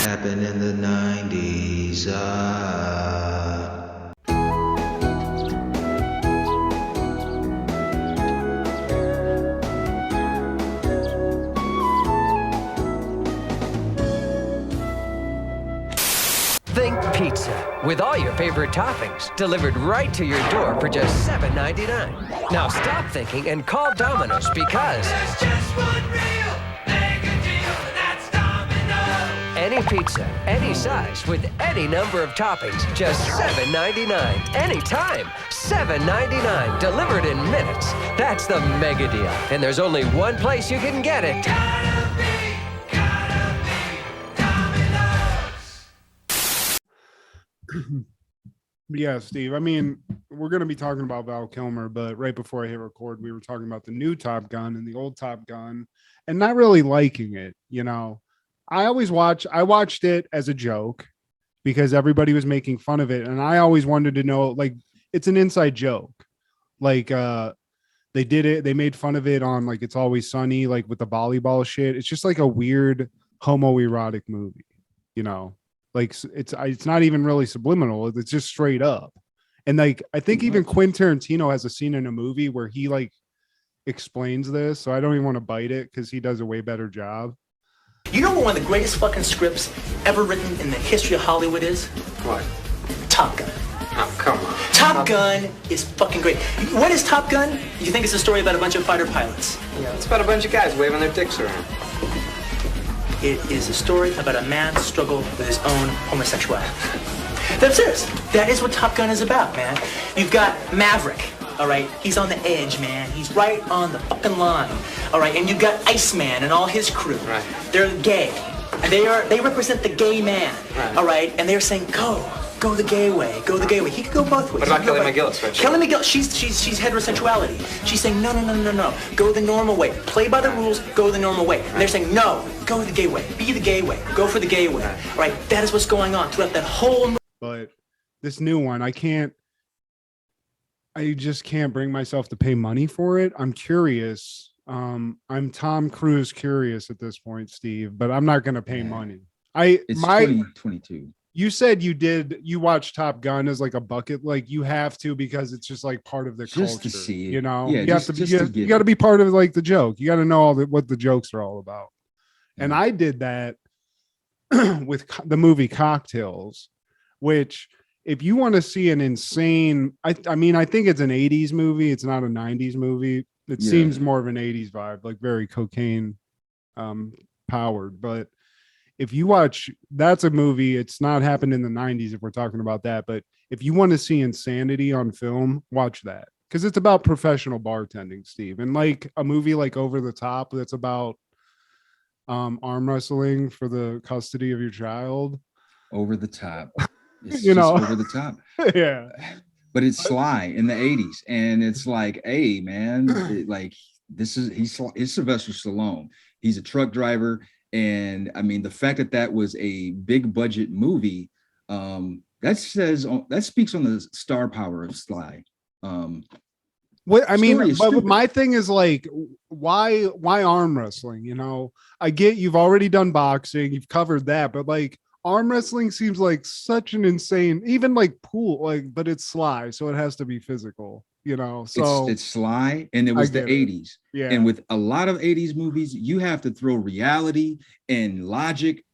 Happened in the 90s. Think pizza with all your favorite toppings delivered right to your door for just $7.99. Now stop thinking and call Domino's because There's just one real mega deal, and that's Domino's. any pizza, any size, with any number of toppings, just $7.99. Anytime, $7.99. Delivered in minutes. That's the mega deal. And there's only one place you can get it. Gotta be Domino's. Yeah, Steve. I mean, we're going to be talking about Val Kilmer, but right before I hit record, we were talking about the new Top Gun and the old Top Gun and not really liking it. You know, I watched it as a joke because everybody was making fun of it. And I always wanted to know, like, it's an inside joke. Like, they did it. They made fun of it on like It's Always Sunny, like with the volleyball shit. It's just like a weird homoerotic movie, you know? Like it's not even really subliminal. It's just straight up. And like I think even Quentin Tarantino has a scene in a movie where he like explains this. So I don't even want to bite it because he does a way better job. You know what one of the greatest fucking scripts ever written in the history of Hollywood is? What? Top Gun. Oh, come on. Top Gun is fucking great. What is Top Gun? You think it's a story about a bunch of fighter pilots. Yeah, it's about a bunch of guys waving their dicks around. It is a story about a man's struggle with his own homosexuality. That's serious. That is what Top Gun is about, man. You've got Maverick, all right? He's on the edge, man. He's right on the fucking line, all right? And you've got Iceman and all his crew. Right. They're gay. They represent the gay man, Right. all right? And they're saying, go the gay way, go the gay way. He could go both ways. What about He could go Kelly both- McGillis, right? Kelly McGillis, she's heterosexuality. She's saying, no. Go the normal way. Play by the rules, go the normal way. And they're saying, no, go the gay way. Be the gay way. Go for the gay way. All right, that is what's going on throughout that whole But this new one, I just can't bring myself to pay money for it. I'm curious. I'm Tom Cruise curious at this point, Steve, but I'm not going to pay money. It's 2022. You said you watch Top Gun as like a bucket, like you have to because it's just like part of the Just culture. to see it. You know, Yeah, you just- have to just be, to you get got to it. be part of like the joke. You got to know what the jokes are all about. And I did that with the movie Cocktails, which if you want to see an insane, I mean, I think it's an 80s movie. It's not a 90s movie. It Yeah. seems more of an 80s vibe, like very cocaine powered. But if you watch, that's a movie. It's not happened in the 90s if we're talking about that. But if you want to see insanity on film, watch that. Because it's about professional bartending, Steve. And like a movie like Over the Top that's about arm wrestling for the custody of your child. Over the top. It's You just know. over the top. Yeah. But it's Sly in the 80s. And it's like, hey, man, it's Sylvester Stallone. He's a truck driver. And I mean, the fact that was a big budget movie, that speaks on the star power of Sly. What I mean, Story is but stupid. my thing is like, why arm wrestling? You know, I get you've already done boxing, you've covered that, but like arm wrestling seems like such an insane, even like pool, like, but it's Sly, so it has to be physical, you know. So It's Sly, and it was the get it. 80s. yeah, And with a lot of 80s movies, you have to throw reality and logic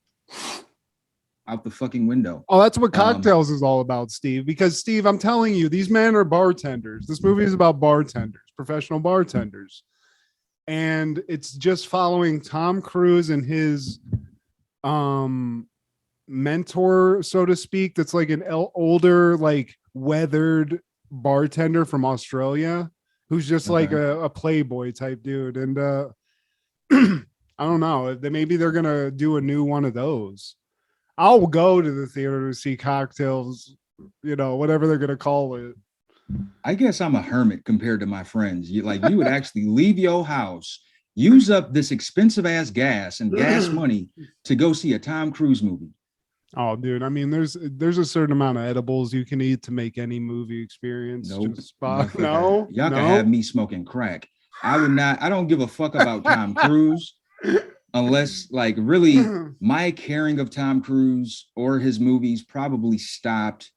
out the fucking window. oh, that's what Cocktails is all about, Steve. Because Steve, I'm telling you, these men are bartenders. This movie is about bartenders, professional bartenders, and it's just following Tom Cruise and his mentor, so to speak. That's like an older, like weathered bartender from Australia who's just like a playboy type dude. And I don't know, maybe they're gonna do a new one of those. I'll go to the theater to see Cocktails, you know, whatever they're gonna call it. I guess I'm a hermit compared to my friends. You would actually leave your house, use up this expensive ass gas and gas money to go see a Tom Cruise movie. Oh, dude, I mean, there's a certain amount of edibles you can eat to make any movie experience. Nope. Just spot. Motherfucker. No, Y'all no. can have me smoking crack. I don't give a fuck about Tom Cruise. unless like really my caring of Tom Cruise or his movies probably stopped.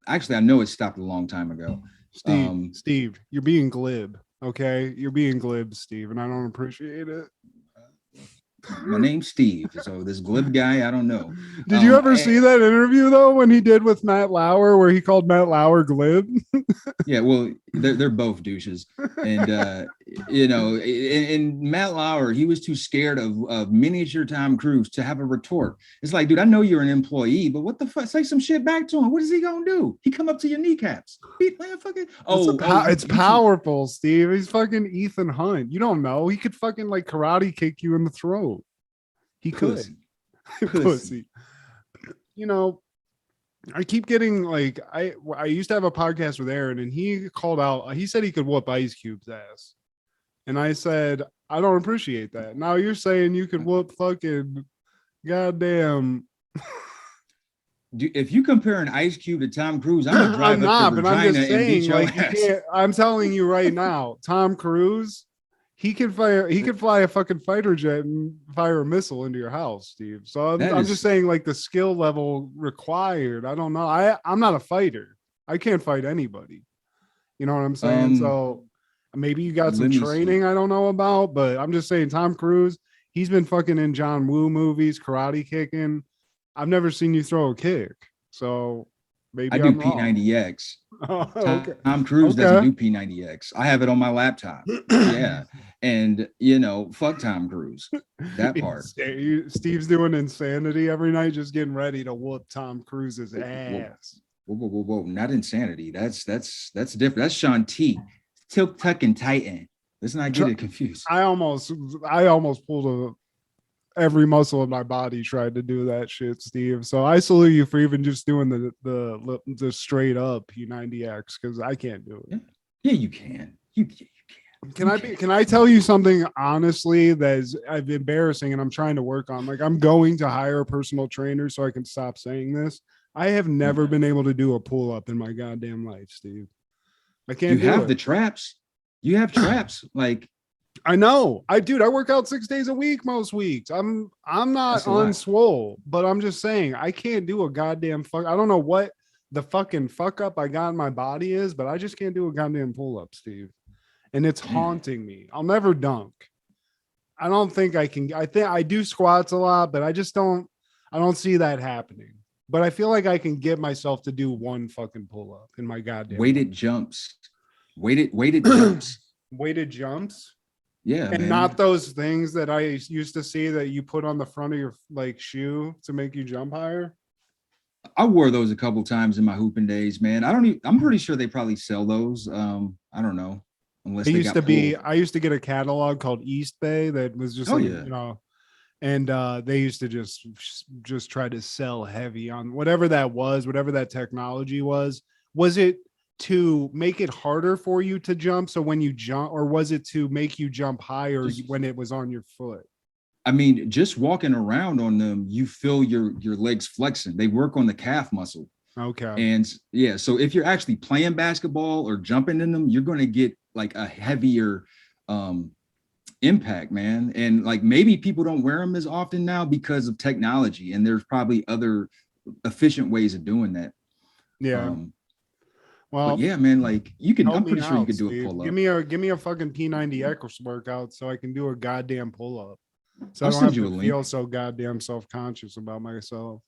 Actually, I know it stopped a long time ago. Steve, you're being glib. Okay, you're being glib, Steve, and I don't appreciate it. My name's Steve, so this glib guy, I don't know. Did you ever see that interview though when he did with Matt Lauer, where he called Matt Lauer glib? Yeah, well, they're both douches, and you know, and Matt Lauer, he was too scared of miniature Tom Cruise to have a retort. It's like, dude, I know you're an employee, but what the fuck? Say some shit back to him. What is he gonna do? He come up to your kneecaps. Man, fucking. It's powerful, Steve. He's fucking Ethan Hunt. You don't know. He could fucking like karate kick you in the throat. He could. Pussy. You know, I keep getting like I used to have a podcast with Aaron, and he called out. He said he could whoop Ice Cube's ass, and I said I don't appreciate that. Now you're saying you could whoop fucking goddamn. If you compare an Ice Cube to Tom Cruise, I'm gonna drive I'm not, up to but I'm Regina just and beat saying, your like, you ass. can't, I'm telling you right now, Tom Cruise, he could fly a fucking fighter jet and fire a missile into your house, Steve. So I'm just saying, like, the skill level required. I don't know. I'm not a fighter. I can't fight anybody. You know what I'm saying? So maybe you got some training I don't know about, but I'm just saying, Tom Cruise, he's been fucking in John Woo movies, karate kicking. I've never seen you throw a kick, so maybe I do P90X. Oh, okay. Tom Cruise doesn't do P90X. I have it on my laptop. Yeah, and you know, fuck Tom Cruise. That part. Steve's doing insanity every night, just getting ready to whoop Tom Cruise's ass. Whoa! Not insanity. That's different. That's Sean T. Tilt, tuck, and tighten. Let's not get it confused. I almost pulled every muscle in my body tried to do that shit, Steve. So I salute you for even just doing the straight up P90X, because I can't do it. Yeah, you can. You can. Can I tell you something honestly that's embarrassing and I'm trying to work on? Like, I'm going to hire a personal trainer so I can stop saying this. I have never been able to do a pull up in my goddamn life, Steve. I can't. You have the traps. You have traps. Like, I know. I work out 6 days a week most weeks. I'm not on swole, but I'm just saying I can't do a goddamn fuck. I don't know what the fucking fuck up I got in my body is, but I just can't do a goddamn pull up, Steve. And it's haunting me. I'll never dunk. I don't think I can. I think I do squats a lot, but I don't see that happening. But I feel like I can get myself to do one fucking pull up in my goddamn weighted jumps. Weighted jumps. Weighted jumps. Yeah, and man. Not those things that I used to see that you put on the front of your like shoe to make you jump higher. I wore those a couple times in my hooping days, man. I'm pretty sure they probably sell those. I don't know, unless I used to get a catalog called East Bay that was just you know, and they used to just try to sell heavy on whatever that was, whatever that technology was. Was it to make it harder for you to jump, so when you jump, or was it to make you jump higher when it was on your foot? I mean, just walking around on them, you feel your legs flexing. They work on the calf muscle. Okay. And yeah, so if you're actually playing basketball or jumping in them, you're going to get like a heavier impact, man. And like, maybe people don't wear them as often now because of technology, and there's probably other efficient ways of doing that. Yeah. Well, but yeah, man, like I'm pretty sure you could do Steve. a pull up. Give me a fucking P90X workout so I can do a goddamn pull up. So I'll I don't send have you to a feel link. so goddamn self-conscious about myself.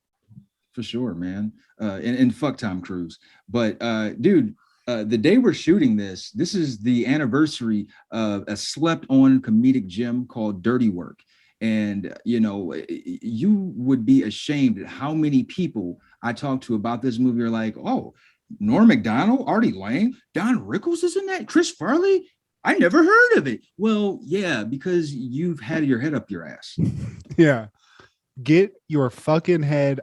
For sure, man. And fuck Tom Cruise. But dude, the day we're shooting this is the anniversary of a slept-on comedic gem called Dirty Work. And you know, you would be ashamed at how many people I talk to about this movie are like, oh, Norm McDonald, Artie Lang, Don Rickles is in that, Chris Farley. I never heard of it. Well, yeah, because you've had your head up your ass. Yeah. Get your fucking head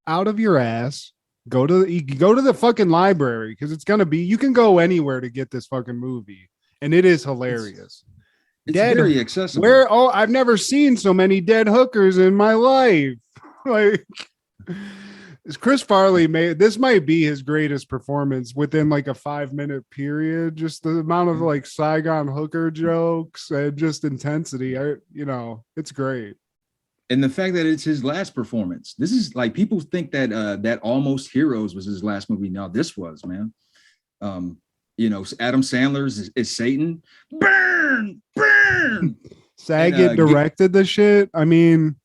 out of your ass. Go to the fucking library, because it's gonna be, you can go anywhere to get this fucking movie, and it is hilarious. It's very accessible. I've never seen so many dead hookers in my life. Like, Is Chris Farley made this might be his greatest performance within like a 5-minute period. Just the amount of like Saigon hooker jokes and just intensity. It's great. And the fact that it's his last performance. This is like people think that that Almost Heroes was his last movie. No, this was, man. Adam Sandler's is Satan. Burn. Saget directed the shit. I mean,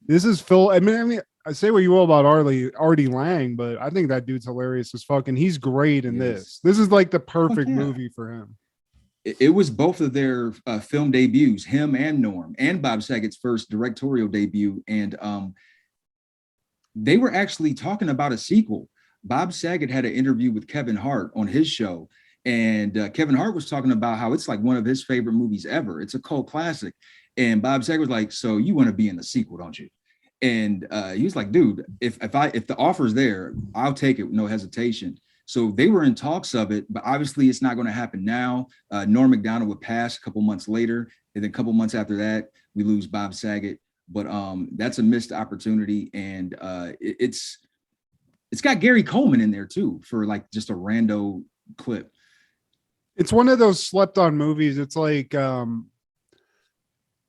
this is Phil. I mean, I say what you will about Artie Lang, but I think that dude's hilarious as fuck, and he's great in this. This is like the perfect movie for him. It was both of their film debuts, him and Norm, and Bob Saget's first directorial debut, and they were actually talking about a sequel. Bob Saget had an interview with Kevin Hart on his show, and Kevin Hart was talking about how it's like one of his favorite movies ever. It's a cult classic. And Bob Saget was like, so you want to be in the sequel, don't you? And he was like, dude, if the offer's there, I'll take it, no hesitation. So they were in talks of it, but obviously it's not going to happen now. Norm McDonald would pass a couple months later, and then a couple months after that, we lose Bob Saget. But that's a missed opportunity, and it's got Gary Coleman in there too for like just a rando clip. It's one of those slept on movies. It's like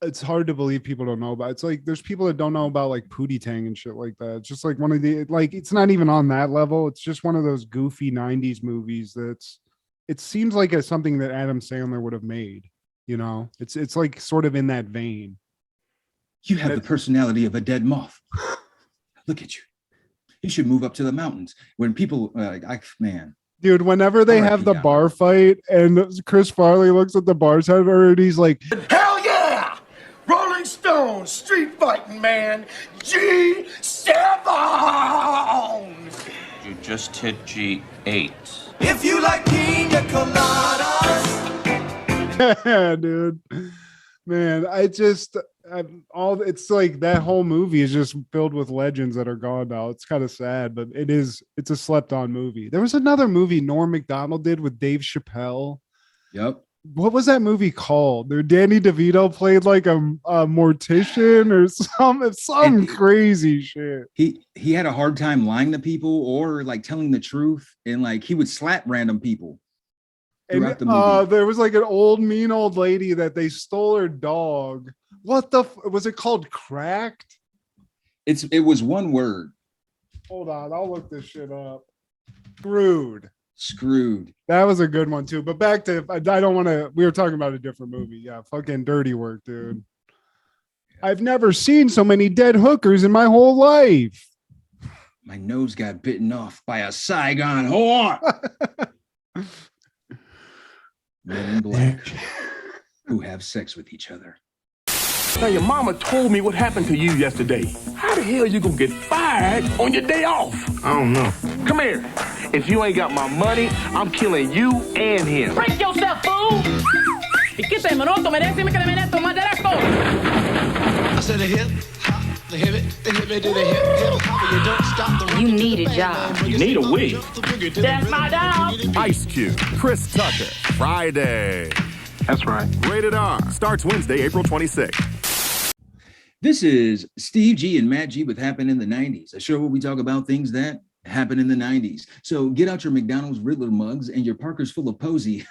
it's hard to believe people don't know about. It's like there's people that don't know about like Pootie Tang and shit like that. It's just like one of the like it's not even on that level. It's just one of those goofy 90s movies it seems like it's something that Adam Sandler would have made, It's like sort of in that vein. You have the personality of a dead moth. Look at you. You should move up to the mountains. When people man. Dude, whenever they have the bar fight and Chris Farley looks at the bartender and he's like, Hell yeah! Rolling Stone, street fighting man, G7! You just hit G8. If you like pina coladas. yeah, dude. Man, it's like that whole movie is just filled with legends that are gone now. It's kind of sad, but it's a slept on movie. There was another movie Norm McDonald did with Dave Chappelle. Yep. What was that movie called? There, Danny DeVito played like a mortician or some crazy shit. He had a hard time lying to people or like telling the truth, and like he would slap random people. And there was like an mean old lady that they stole her dog. What was it called? Cracked? It was one word. Hold on, I'll look this shit up. Screwed. That was a good one too. But back to I don't want to. We were talking about a different movie. Yeah, fucking Dirty Work, dude. I've never seen so many dead hookers in my whole life. My nose got bitten off by a Saigon whore. Men in black who have sex with each other. Now, your mama told me what happened to you yesterday. How the hell you gonna get fired on your day off? I don't know. Come here. If you ain't got my money, I'm killing you and him. Break yourself, fool! ¿Y qué te menoto? Merece que le meneto más directo. I said a hip hop, the hip it, do the hip hop. You don't stop the You need a job. You need a wig. That's my dog. Ice Cube, Chris Tucker, Friday. That's right. Rated R. Starts Wednesday, April 26th. This is Steve G and Matt G with Happen in the 90s, a show where we talk about things that happen in the 90s. So get out your McDonald's Riddler mugs and your Parkers full of Posey.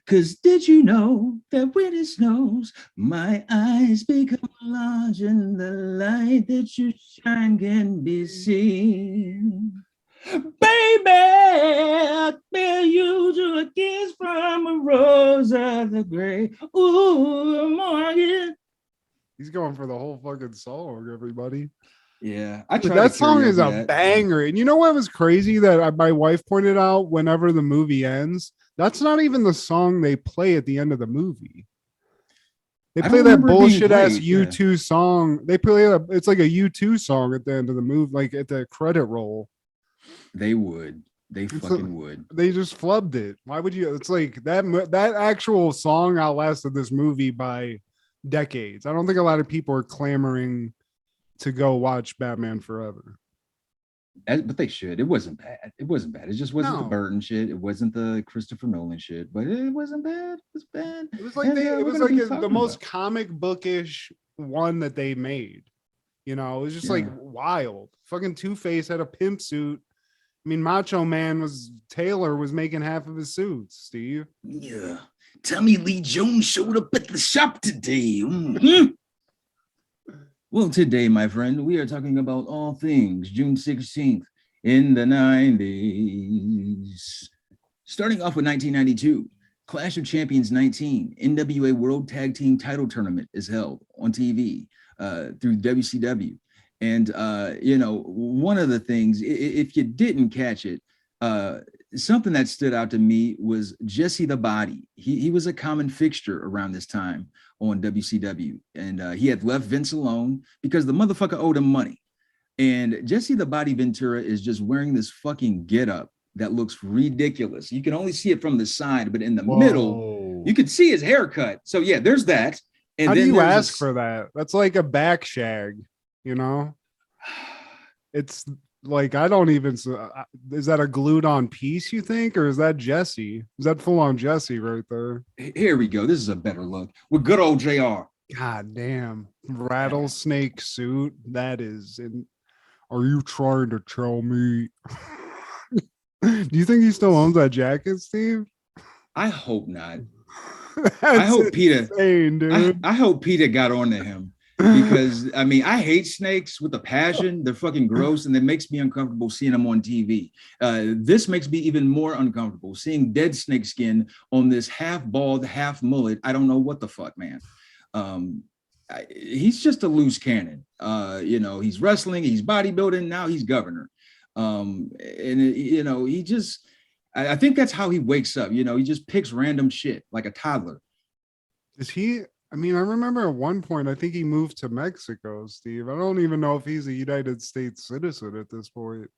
Because did you know that when it snows, my eyes become large and the light that you shine can be seen? Baby, I bear you to a kiss from a rose of the gray. Ooh, morning. He's going for the whole fucking song, everybody. Yeah, that song is a banger. And you know what was crazy that my wife pointed out whenever the movie ends? That's not even the song they play at the end of the movie. They play that bullshit ass U2 song. They play it's like a U2 song at the end of the movie, like at the credit roll. They would. They fucking would. They just flubbed it. Why would you? It's like that actual song outlasted this movie by decades. I don't think a lot of people are clamoring to go watch Batman Forever. But they should. It wasn't bad. It wasn't bad. It just wasn't the Burton shit. It wasn't the Christopher Nolan shit. But it wasn't bad. It was bad. It was like the most comic bookish one that they made. You know, it was just like wild. Fucking Two-Face had a pimp suit. I mean, Macho Man Taylor was making half of his suits, Steve. Yeah. Tommy Lee Jones showed up at the shop today. Mm-hmm. Well, today, my friend, we are talking about all things June 16th in the 90s. Starting off with 1992, Clash of Champions 19, NWA World Tag Team Title Tournament is held on TV through WCW. And, you know, one of the things, if you didn't catch it, something that stood out to me was Jesse the Body. He was a common fixture around this time on WCW. And he had left Vince alone because the motherfucker owed him money. And Jesse the Body Ventura is just wearing this fucking getup that looks ridiculous. You can only see it from the side, but in the middle, you could see his haircut. So yeah, there's that. And how then do you ask for that? That's like a back shag, you know? It's like, I don't even, is that a glued on piece, you think? Or is that Jesse? Is that full on Jesse right there? Here we go. This is a better look with good old JR. God damn. Rattlesnake suit. That is, are you trying to tell me? Do you think he still owns that jacket, Steve? I hope not. I hope Peter. I hope Peter got onto him because I mean I hate snakes with a passion. They're fucking gross, and it makes me uncomfortable seeing them on TV. This makes me even more uncomfortable seeing dead snake skin on this half bald, half mullet. I don't know what the fuck, man. He's just a loose cannon. You know, he's wrestling, he's bodybuilding, now he's governor. And you know, he just, I think that's how he wakes up. You know, he just picks random shit like a toddler. Is he? I mean, I remember at one point, I think he moved to Mexico, Steve. I don't even know if he's a United States citizen at this point.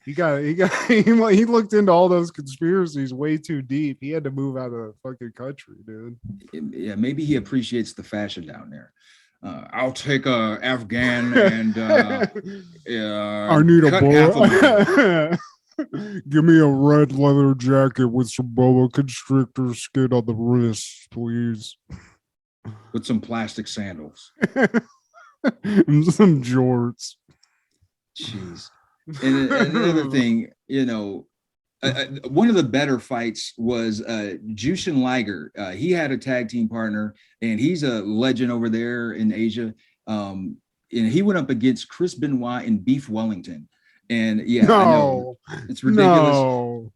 He looked into all those conspiracies way too deep. He had to move out of the fucking country, dude. Yeah, maybe he appreciates the fashion down there. I'll take a Afghan and I need a boa. Give me a red leather jacket with some boa constrictor skin on the wrist, please. With some plastic sandals. And some jorts. Jeez. And another thing, you know, one of the better fights was Jushin Liger. He had a tag team partner, and he's a legend over there in Asia. And he went up against Chris Benoit and Beef Wellington. And yeah, I know it's ridiculous.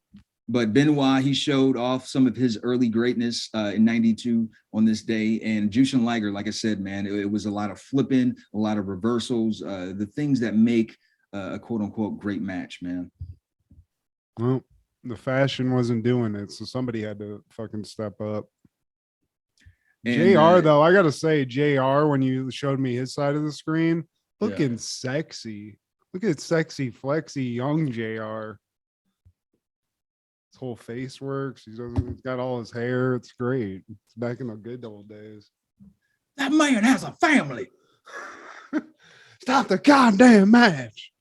But Benoit, he showed off some of his early greatness in '92 on this day. And Jushin Liger, like I said, man, it was a lot of flipping, a lot of reversals, the things that make a quote unquote great match, man. Well, the fashion wasn't doing it, so somebody had to fucking step up. And, JR, though, I gotta say, JR, when you showed me his side of the screen, looking sexy. Look at sexy, flexy, young JR. His whole face works. He's got all his hair. It's great. It's back in the good old days. That man has a family. Stop the goddamn match.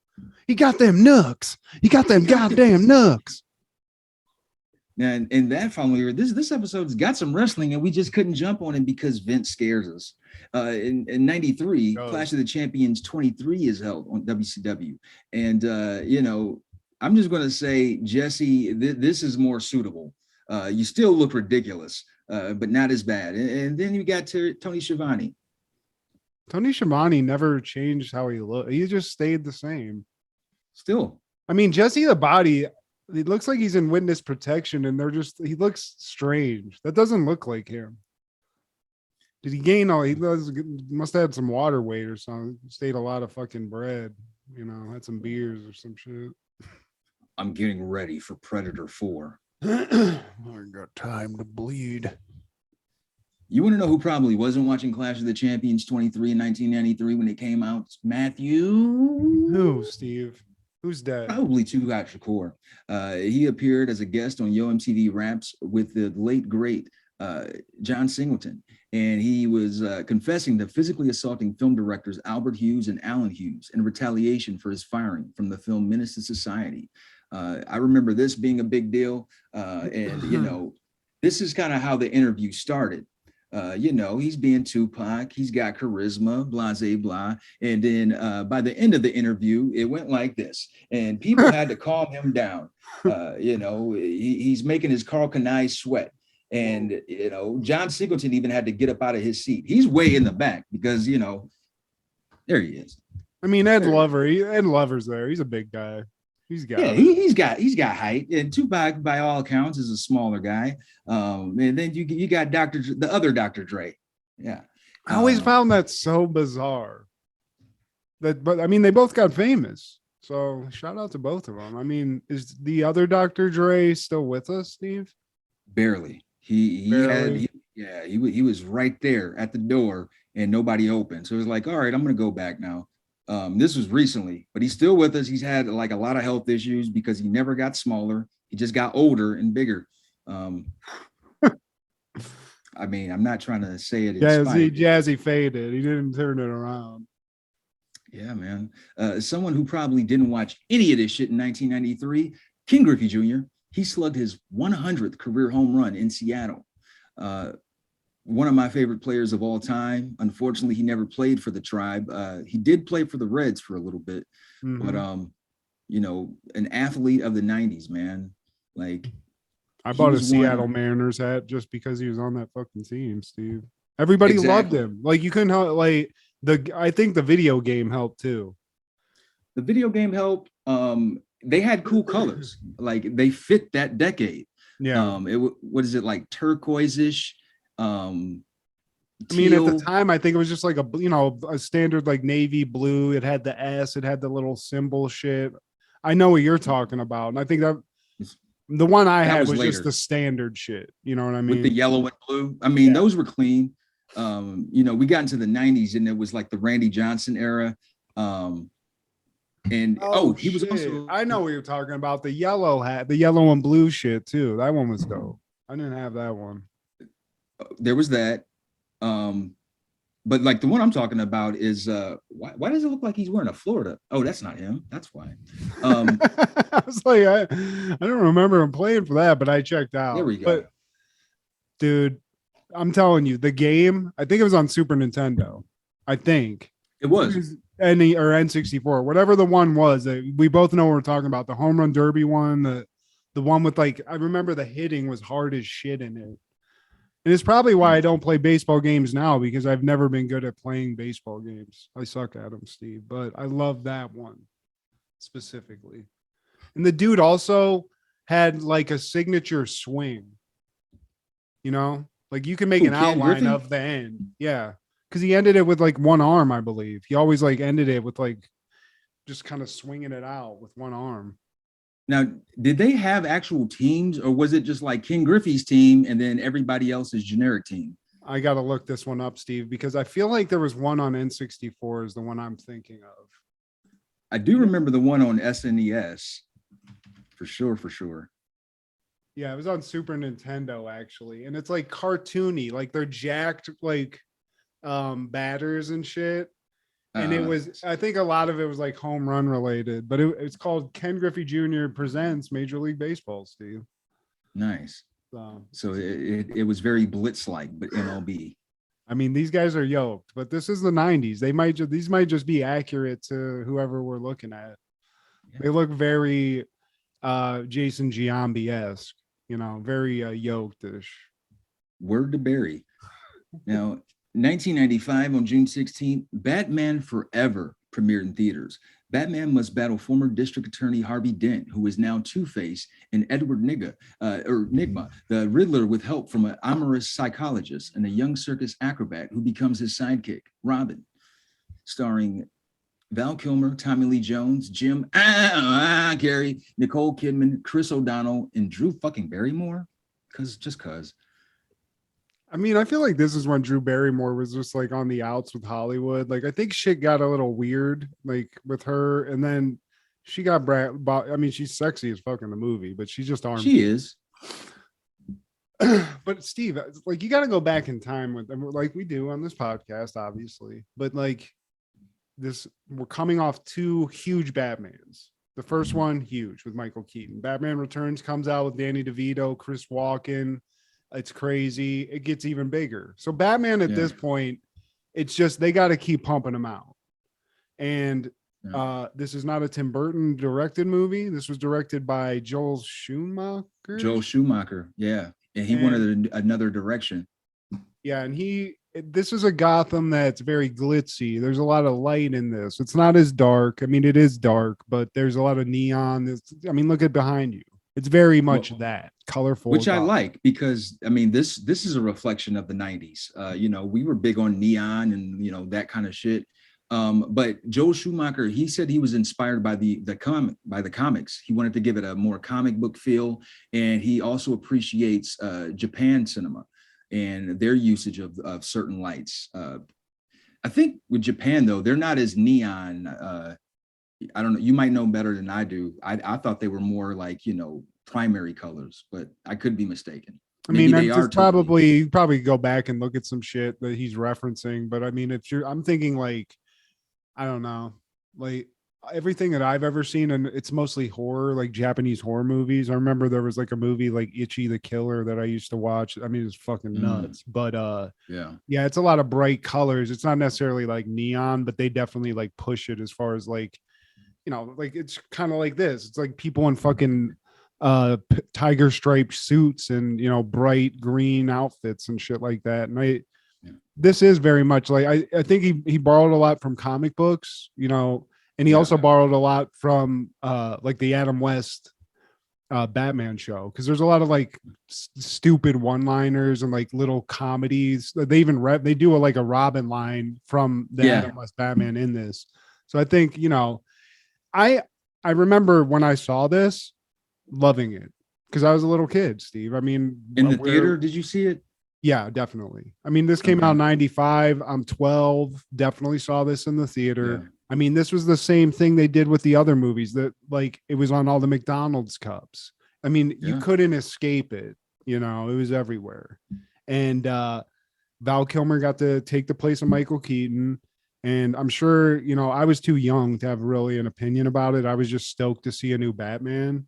He got them nooks. He got them goddamn nooks. And in that family, this episode's got some wrestling, and we just couldn't jump on it because Vince scares us. In '93, Clash of the Champions 23 is held on WCW, and you know, I'm just going to say, Jesse, this is more suitable. You still look ridiculous, but not as bad. And then you got Tony Schiavone. Tony Schiavone never changed how he looked. He just stayed the same. Still, I mean, Jesse the Body. It looks like he's in witness protection, and he looks strange. That doesn't look like him. Did he gain all? He must have had some water weight or something. Stayed a lot of fucking bread, you know, had some beers or some shit. I'm getting ready for Predator 4. I got time to bleed. You want to know who probably wasn't watching Clash of the Champions 23 in 1993 when it came out? Matthew. Who, Steve? Who's dead? Probably Tupac Shakur. He appeared as a guest on Yo MTV Raps with the late, great John Singleton. And he was confessing to physically assaulting film directors Albert Hughes and Alan Hughes in retaliation for his firing from the film Menace to Society. I remember this being a big deal. And, you know, this is kind of how the interview started. He's being Tupac. He's got charisma, blah, blah, blah. And then by the end of the interview, it went like this. And people had to calm him down. He's making his Carl Kanai sweat. And, John Singleton even had to get up out of his seat. He's way in the back because, there he is. I mean, Ed Lover's there. He's a big guy. He's got he's got height, and Tupac, by all accounts, is a smaller guy. And then you got the other Dr. Dre. Yeah, I always found that so bizarre. But I mean, they both got famous, so shout out to both of them. I mean, is the other Dr. Dre still with us, Steve? Barely. He was right there at the door, and nobody opened. So it was like, all right, I'm gonna go back now. This was recently, but he's still with us. He's had like a lot of health issues because he never got smaller. He just got older and bigger. I mean, I'm not trying to say it. Jazzy faded. He didn't turn it around. Yeah, man. Someone who probably didn't watch any of this shit in 1993, King Griffey Jr., he slugged his 100th career home run in Seattle. One of my favorite players of all time. Unfortunately, he never played for the Tribe. He did play for the Reds for a little bit, but an athlete of the 90s, man. Like, I bought a Seattle Mariners hat just because he was on that fucking team, Steve. Everybody loved him. Like, you couldn't help, like, I think the video game helped too. The video game helped. They had cool colors. Like, they fit that decade. Yeah. What is it, like turquoise-ish? I mean, at the time, I think it was just like a standard like navy blue. It had the S, it had the little symbol shit. I know what you're talking about, and I think that the one I had was just the standard shit. You know what I mean? With the yellow and blue. I mean, those were clean. We got into the 90s, and it was like the Randy Johnson era. He was also. I know what you're talking about. The yellow hat, the yellow and blue shit too. That one was dope. I didn't have that one. There was that, but like the one I'm talking about is why does it look like he's wearing a Florida? Oh, that's not him. That's why. I was like, I don't remember him playing for that, but I checked out. There we go. But dude, I'm telling you, the game. I think it was on Super Nintendo. I think it was any or N64, whatever the one was. We both know what we're talking about. The home run derby one, the one with like I remember the hitting was hard as shit in it. And it's probably why I don't play baseball games now, because I've never been good at playing baseball games. I suck at them, Steve, but I love that one specifically. And the dude also had like a signature swing, like you can make an outline of the end. Yeah. Cause he ended it with like one arm, I believe. He always like ended it with like just kind of swinging it out with one arm. Now, did they have actual teams, or was it just like King Griffey's team and then everybody else's generic team? I got to look this one up, Steve, because I feel like there was one on N64 is the one I'm thinking of. I do remember the one on SNES for sure. Yeah, it was on Super Nintendo actually. And it's like cartoony, like they're jacked like batters and shit. And it was, I think a lot of it was like home run related, but it's called Ken Griffey Jr. Presents Major League Baseball, Steve. Nice. So it was very Blitz-like, but MLB. I mean, these guys are yoked, but this is the 90s. These might just be accurate to whoever we're looking at. Yeah. They look very Jason Giambi-esque, very yoked-ish. Word to Barry. Now, 1995 on June 16th, Batman Forever premiered in theaters. Batman must battle former District Attorney Harvey Dent, who is now Two-Face and Edward Nygma, the Riddler, with help from an amorous psychologist and a young circus acrobat who becomes his sidekick, Robin. Starring Val Kilmer, Tommy Lee Jones, Jim Carrey, Nicole Kidman, Chris O'Donnell, and Drew fucking Barrymore. Cause. I mean, I feel like this is when Drew Barrymore was just like on the outs with Hollywood. Like, I think shit got a little weird, like with her, and then she got I mean, she's sexy as fuck in the movie, but she's just armed. She is. But Steve, like, you got to go back in time with them, like we do on this podcast, obviously. But like we're coming off two huge Batmans. The first one, huge, with Michael Keaton. Batman Returns comes out with Danny DeVito, Chris Walken. It's crazy. It gets even bigger. So Batman at Yeah. this point, it's just they got to keep pumping them out. And this is not a Tim Burton directed movie. This was directed by Joel Schumacher. Joel Schumacher, yeah, and he wanted another direction. Yeah, and this is a Gotham that's very glitzy. There's a lot of light in this. It's not as dark. I mean, it is dark, but there's a lot of neon. I mean, look at behind you. It's very much that colorful, which I like, because I mean, this is a reflection of the 90s. We were big on neon and that kind of shit. But Joel Schumacher, he said he was inspired by the comics. He wanted to give it a more comic book feel, and he also appreciates Japan cinema and their usage of certain lights. I think with Japan though, they're not as neon. I don't know. You might know better than I do. I thought they were more like, primary colors, but I could be mistaken. I mean, probably go back and look at some shit that he's referencing. But I mean, I'm thinking like, I don't know, like everything that I've ever seen, and it's mostly horror, like Japanese horror movies. I remember there was like a movie like Ichi the Killer that I used to watch. I mean, it's fucking nuts. But yeah, it's a lot of bright colors. It's not necessarily like neon, but they definitely like push it as far as like, like it's kind of like this. It's like people in fucking tiger striped suits and bright green outfits and shit like that. And this is very much like I think he borrowed a lot from comic books, and he also borrowed a lot from like the Adam West Batman show, because there's a lot of like stupid one-liners and like little comedies. They even they do like a Robin line from the Adam West Batman in this. So I think I remember when I saw this, loving it, because I was a little kid, Steve. I mean, in the theater, did you see it? Yeah, definitely. I mean, this came out in 95. I'm 12. Definitely saw this in the theater. Yeah. I mean, this was the same thing they did with the other movies, that like it was on all the McDonald's cups. I mean, you couldn't escape it. It was everywhere. And Val Kilmer got to take the place of Michael Keaton. And I'm sure, I was too young to have really an opinion about it. I was just stoked to see a new Batman.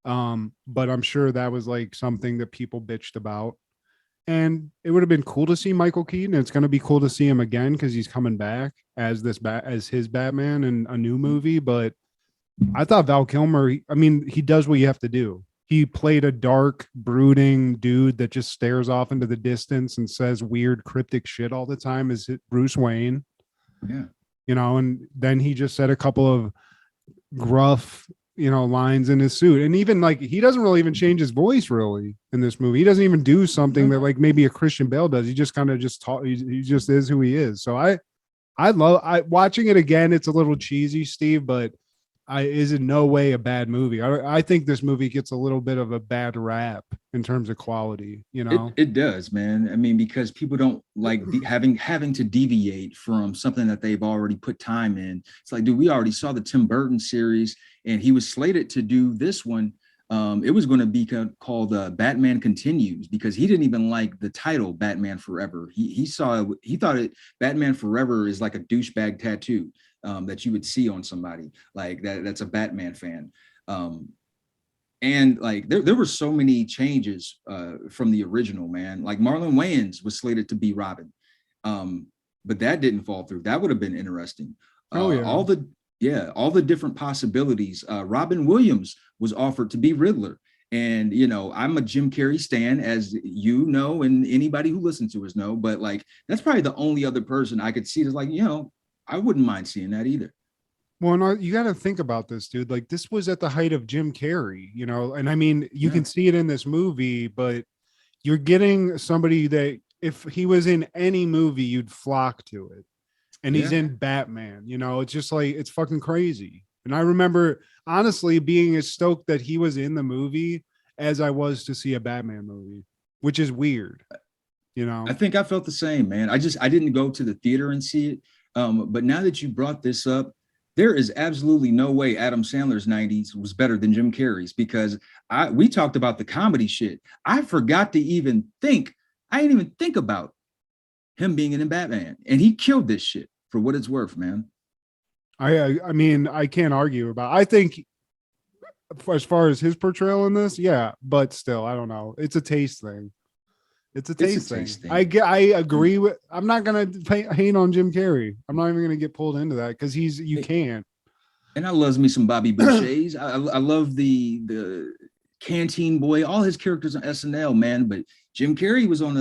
But I'm sure that was like something that people bitched about. And it would have been cool to see Michael Keaton. It's going to be cool to see him again, because he's coming back as his Batman in a new movie. But I thought Val Kilmer, he does what you have to do. He played a dark, brooding dude that just stares off into the distance and says weird, cryptic shit all the time as Bruce Wayne. Yeah. And then he just said a couple of gruff, lines in his suit. And even like, he doesn't really even change his voice really in this movie. He doesn't even do something that like maybe a Christian Bale does. He just kind of just talk. He just is who he is. So I love watching it again. It's a little cheesy, Steve, but is in no way a bad movie. I think this movie gets a little bit of a bad rap in terms of quality. It does, man. I mean, because people don't like having to deviate from something that they've already put time in. It's like, dude, we already saw the Tim Burton series, and he was slated to do this one. It was going to be called Batman Continues, because he didn't even like the title Batman Forever. He thought Batman Forever is like a douchebag tattoo that you would see on somebody like that's a Batman fan. And like there were so many changes from the original, man. Like Marlon Wayans was slated to be Robin, but that didn't fall through. That would have been interesting. All the different possibilities. Robin Williams was offered to be Riddler. And, I'm a Jim Carrey stan, as you know, and anybody who listens to us know, but like, that's probably the only other person I could see that's like, I wouldn't mind seeing that either. Well, no, you got to think about this, dude. Like, this was at the height of Jim Carrey, and I mean, you can see it in this movie, but you're getting somebody that if he was in any movie, you'd flock to it. And he's in Batman, it's just like, it's fucking crazy. And I remember honestly being as stoked that he was in the movie as I was to see a Batman movie, which is weird. I think I felt the same, man. I didn't go to the theater and see it. But now that you brought this up, there is absolutely no way Adam Sandler's 90s was better than Jim Carrey's, because we talked about the comedy shit. I forgot to even think. I didn't even think about him being in Batman, and he killed this shit for what it's worth, man. I mean, I can't argue about. I think as far as his portrayal in this, but still, I don't know. It's a taste thing. It's a taste thing. I agree with. I'm not gonna hate on Jim Carrey. I'm not even gonna get pulled into that because you can't. And I loves me some Bobby Boucher's. I love the Canteen Boy, all his characters on SNL, man. But Jim Carrey was on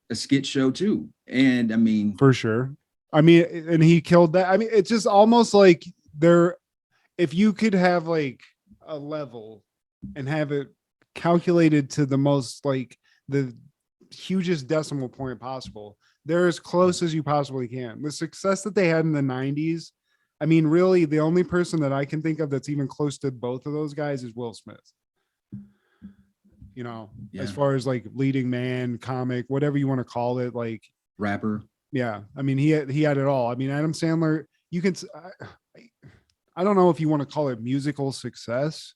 a skit show too, and I mean, for sure. I mean, and he killed that. I mean, it's just almost like if you could have like a level and have it calculated to the most like the hugest decimal point possible, they're as close as you possibly can. The success that they had in the 90s, I mean, really the only person that I can think of that's even close to both of those guys is Will Smith. You know, as far as like leading man, comic, whatever you want to call it, like rapper. Yeah, I mean, he had it all. I mean, Adam Sandler, you can, I don't know if you want to call it musical success,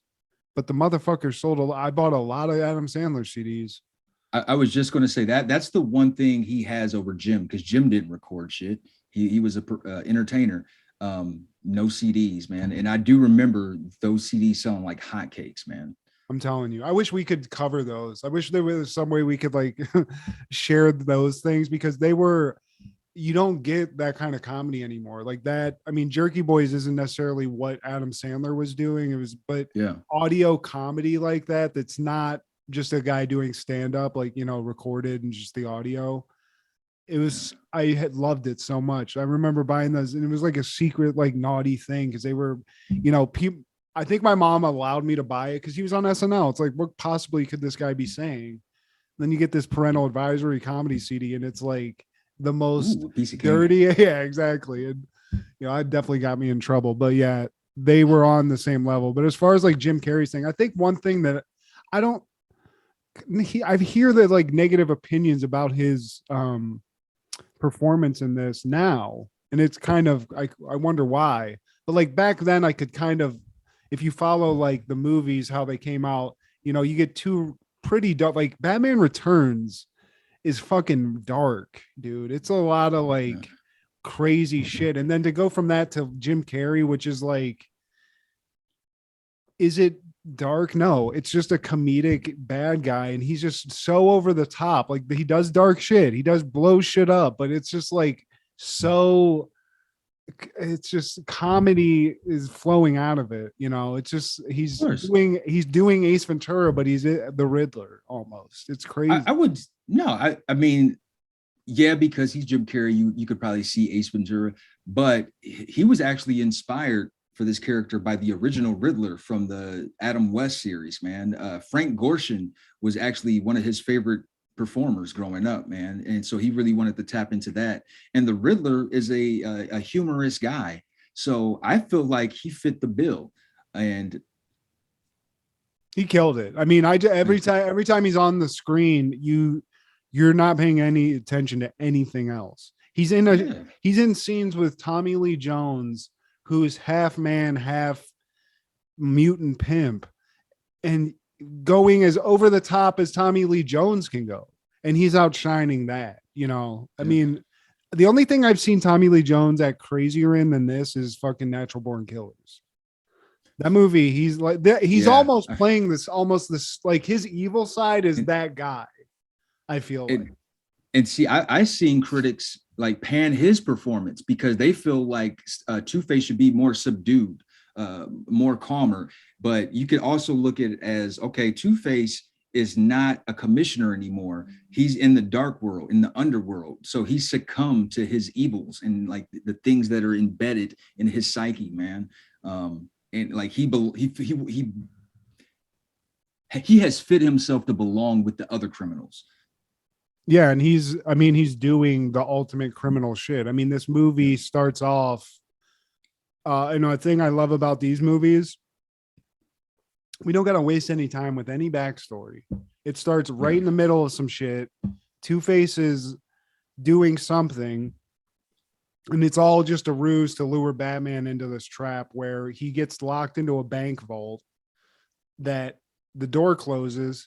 but the motherfucker sold I bought a lot of Adam Sandler CDs. I was just going to say that's the one thing he has over Jim, because Jim didn't record shit. He was a entertainer. No CDs, man. And I do remember those CDs selling like hotcakes, man. I'm telling you, I wish we could cover those. I wish there was some way we could like share those things, because you don't get that kind of comedy anymore. Like that. I mean, Jerky Boys isn't necessarily what Adam Sandler was doing. But audio comedy like that. That's not just a guy doing stand up, like, you know, recorded and just the audio. I had loved it so much. I remember buying those, and it was like a secret, like naughty thing, because they were, you know, people. I think my mom allowed me to buy it because he was on SNL. It's like, what possibly could this guy be saying? And then you get this parental advisory comedy CD, and it's like the most dirty. Yeah, exactly. And you know, it definitely got me in trouble. But yeah, they were on the same level. But as far as like Jim Carrey's thing, I think one thing that I hear that like negative opinions about his performance in this now, and it's kind of I wonder why. But like back then, I could kind of, if you follow like the movies, how they came out, you know, you get two pretty dark, like Batman Returns is fucking dark, dude. It's a lot of like crazy shit. And then to go from that to Jim Carrey, which is like, is it dark? No, it's just a comedic bad guy. And he's just so over the top. Like he does dark shit. He does blow shit up, but it's just like, it's just comedy is flowing out of it, you know. It's just he's doing Ace Ventura, but he's the Riddler almost. It's crazy. I mean, yeah, because he's Jim Carrey, you could probably see Ace Ventura, but he was actually inspired for this character by the original Riddler from the Adam West series, man. Frank Gorshin was actually one of his favorite performers growing up, man, and so he really wanted to tap into that. And the Riddler is a humorous guy, so I feel like he fit the bill, and he killed it. I mean, every time he's on the screen, you're not paying any attention to anything else. He's in scenes with Tommy Lee Jones, who is half man, half mutant pimp, and going as over the top as Tommy Lee Jones can go, and he's outshining that, you know. I mean, the only thing I've seen Tommy Lee Jones act crazier in than this is fucking Natural Born Killers. That movie, he's like that. He's almost playing this, like his evil side is that guy. I feel like. And see, I seen critics like pan his performance because they feel like Two-Face should be more subdued, more calmer. But you could also look at it as, okay, Two-Face is not a commissioner anymore. He's in the dark world, in the underworld. So he succumbed to his evils and like the things that are embedded in his psyche, man. And like he has fit himself to belong with the other criminals. Yeah, and he's doing the ultimate criminal shit. I mean, this movie starts off, you know, a thing I love about these movies, we don't got to waste any time with any backstory. It starts right in the middle of some shit. Two-Face is doing something, and it's all just a ruse to lure Batman into this trap where he gets locked into a bank vault that the door closes.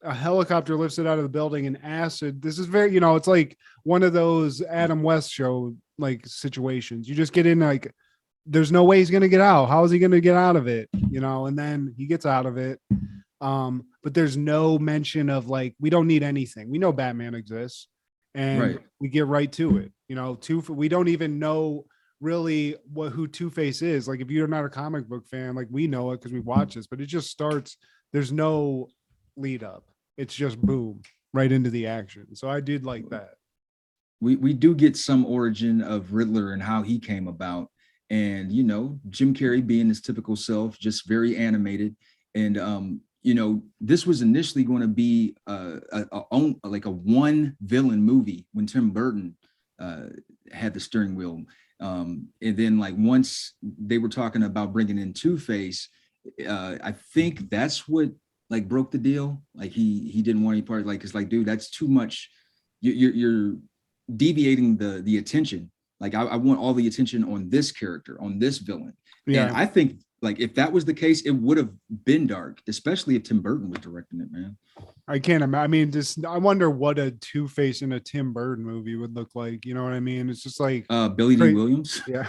A helicopter lifts it out of the building, and acid. This is very, you know, it's like one of those Adam West show like situations. You just get in like, there's no way he's going to get out. How is he going to get out of it? You know, and then he gets out of it. But there's no mention of like, we don't need anything. We know Batman exists, and we get right to it. You know, we don't even know really who Two-Face is. Like, if you're not a comic book fan, like, we know it because we watch this, but it just starts. There's no lead up. It's just boom, right into the action. So I did like that. We do get some origin of Riddler and how he came about. And, you know, Jim Carrey being his typical self, just very animated. And, you know, this was initially going to be like a one villain movie when Tim Burton had the steering wheel. And then, like, once they were talking about bringing in Two-Face, I think that's what like broke the deal. Like he didn't want any part. Like, it's like, dude, that's too much. You're deviating the attention. Like, I want all the attention on this character, on this villain. Yeah. And I think, like, if that was the case, it would have been dark, especially if Tim Burton was directing it, man. I can't imagine. I mean, just I wonder what a Two-Face in a Tim Burton movie would look like. You know what I mean? It's just like Billy D. Williams. Yeah.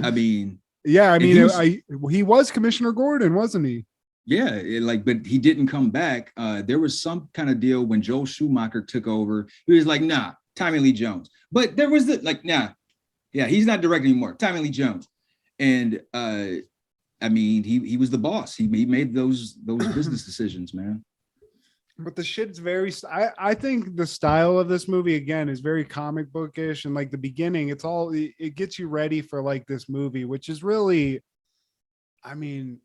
I mean, yeah. I mean, he was Commissioner Gordon, wasn't he? Yeah, but he didn't come back. There was some kind of deal when Joel Schumacher took over. He was like, nah, Tommy Lee Jones. But there was nah, yeah, he's not directing anymore. Tommy Lee Jones. And I mean, he was the boss. He made those business decisions, man. But the shit's very. I think the style of this movie again is very comic bookish, and like the beginning, it gets you ready for like this movie, which is really, I mean,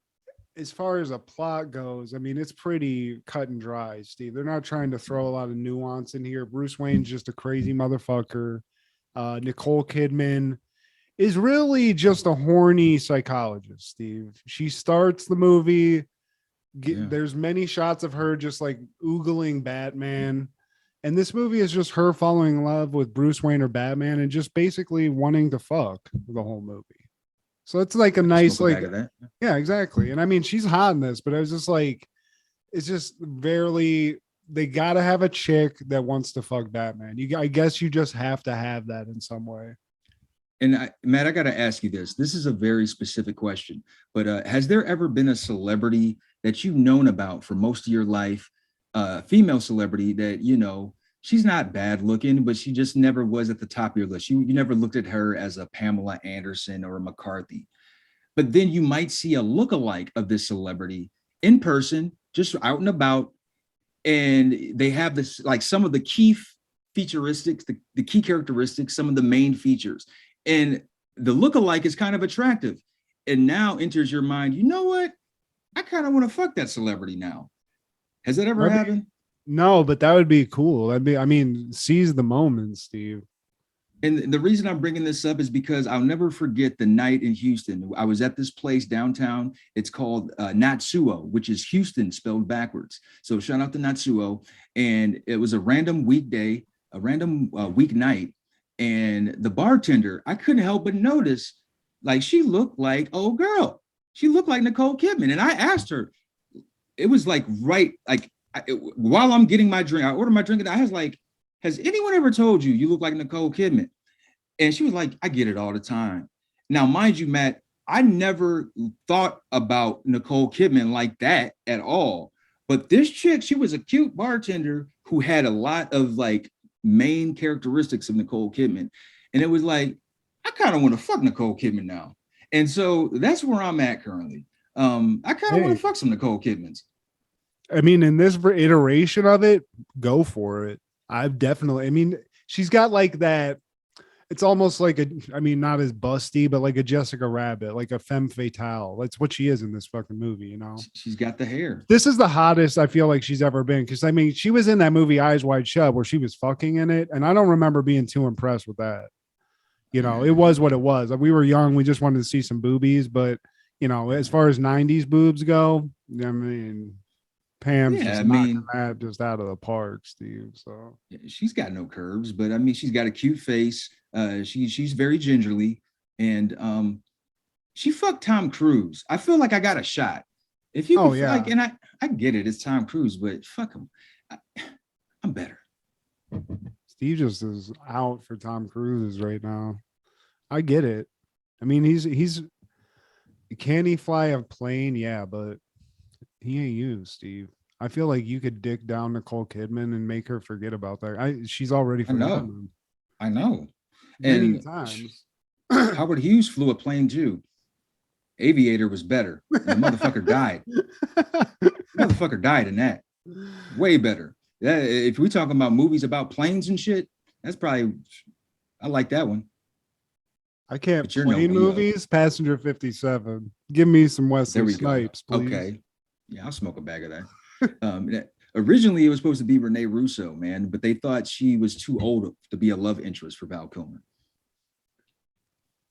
as far as a plot goes, I mean, it's pretty cut and dry, Steve. They're not trying to throw a lot of nuance in here. Bruce Wayne's just a crazy motherfucker. Nicole Kidman is really just a horny psychologist, Steve. She starts the movie. There's many shots of her just like oogling Batman. And this movie is just her falling in love with Bruce Wayne or Batman and just basically wanting to fuck the whole movie. So it's like a nice, like, yeah, exactly. And I mean, she's hot in this, but I was just like, it's just barely, they got to have a chick that wants to fuck Batman. I guess you just have to have that in some way. And Matt, I got to ask you this. This is a very specific question, but has there ever been a celebrity that you've known about for most of your life, female celebrity that, you know, she's not bad looking, but she just never was at the top of your list. You never looked at her as a Pamela Anderson or a McCarthy. But then you might see a lookalike of this celebrity in person, just out and about. And they have this, like, some of the key featuristics, the key characteristics, some of the main features. And the lookalike is kind of attractive. And now enters your mind, you know what? I kind of want to fuck that celebrity now. Has that ever happened? No, but that would be cool. I mean, seize the moment, Steve. And the reason I'm bringing this up is because I'll never forget the night in Houston. I was at this place downtown. It's called Natsuo, which is Houston spelled backwards. So shout out to Natsuo. And it was a random weekday, a random weeknight. And the bartender, I couldn't help but notice, like, she looked like old girl. She looked like Nicole Kidman. And I asked her, it was like while I'm getting my drink, I ordered my drink, and I was like, has anyone ever told you look like Nicole Kidman? And she was like, I get it all the time. Now, mind you, Matt, I never thought about Nicole Kidman like that at all. But this chick, she was a cute bartender who had a lot of like main characteristics of Nicole Kidman. And it was like, I kind of want to fuck Nicole Kidman now. And so that's where I'm at currently. I kind of want to fuck some Nicole Kidmans. I mean, in this iteration of it, go for it. I mean, she's got like that. It's almost like not as busty, but like a Jessica Rabbit, like a femme fatale. That's what she is in this fucking movie, you know? She's got the hair. This is the hottest I feel like she's ever been. Cause I mean, she was in that movie Eyes Wide Shut where she was fucking in it. And I don't remember being too impressed with that. You know, it was what it was. We were young. We just wanted to see some boobies, but you know, as far as 90s boobs go, I mean, Pam's knocking that just out of the park, Steve. So she's got no curves, but I mean, she's got a cute face. She's very gingerly, and she fucked Tom Cruise. I feel like I got a shot. If you, like, and I get it, it's Tom Cruise, but fuck him. I'm better. Steve just is out for Tom Cruise right now. I get it. I mean, he's can he fly a plane? Yeah, but He ain't you, Steve. I feel like you could dick down Nicole Kidman and make her forget about that. She's already forgotten. I know. Many times. Howard Hughes flew a plane too. Aviator was better. And the motherfucker died. Motherfucker died in that. Way better. If we talking about movies about planes and shit, that's probably, I like that one. I can't plane movies. Passenger 57. Give me some Wesley Snipes, please. Okay. Yeah, I'll smoke a bag of that. Originally, it was supposed to be Renee Russo, man, but they thought she was too old to be a love interest for Val Kilmer.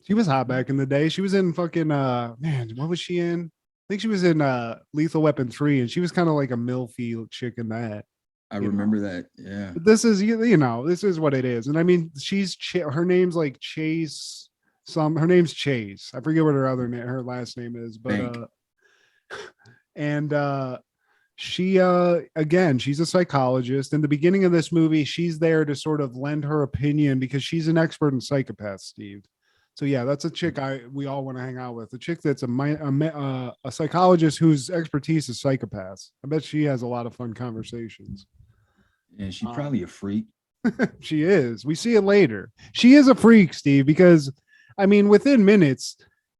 She was hot back in the day. She was in fucking man, what was she in? I think she was in Lethal Weapon 3, and she was kind of like a milfy chick in that. I remember that. Yeah. But this is this is what it is. And I mean, her name's like Chase. Her name's Chase. I forget what her last name is, but she again, she's a psychologist. In the beginning of this movie, she's there to sort of lend her opinion because she's an expert in psychopaths, Steve. So yeah, that's a chick we all want to hang out with. A chick that's a psychologist whose expertise is psychopaths. I bet she has a lot of fun conversations. Yeah, she's probably a freak. She is. We see it later. She is a freak, Steve, because I mean, within minutes,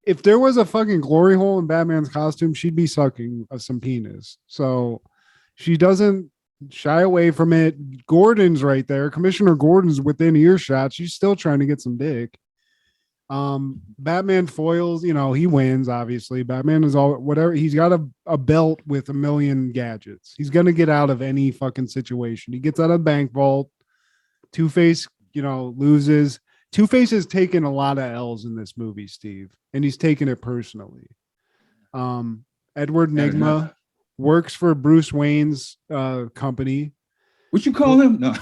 if there was a fucking glory hole in Batman's costume, she'd be sucking some penis. So she doesn't shy away from it. Gordon's right there. Commissioner Gordon's within earshot. She's still trying to get some dick. Batman foils, he wins, obviously. Batman is all whatever. He's got a belt with a million gadgets. He's going to get out of any fucking situation. He gets out of the bank vault. Two-Face, loses. Two-Face has taken a lot of L's in this movie, Steve, and he's taken it personally. Edward Nygma works for Bruce Wayne's company. What you call him? No.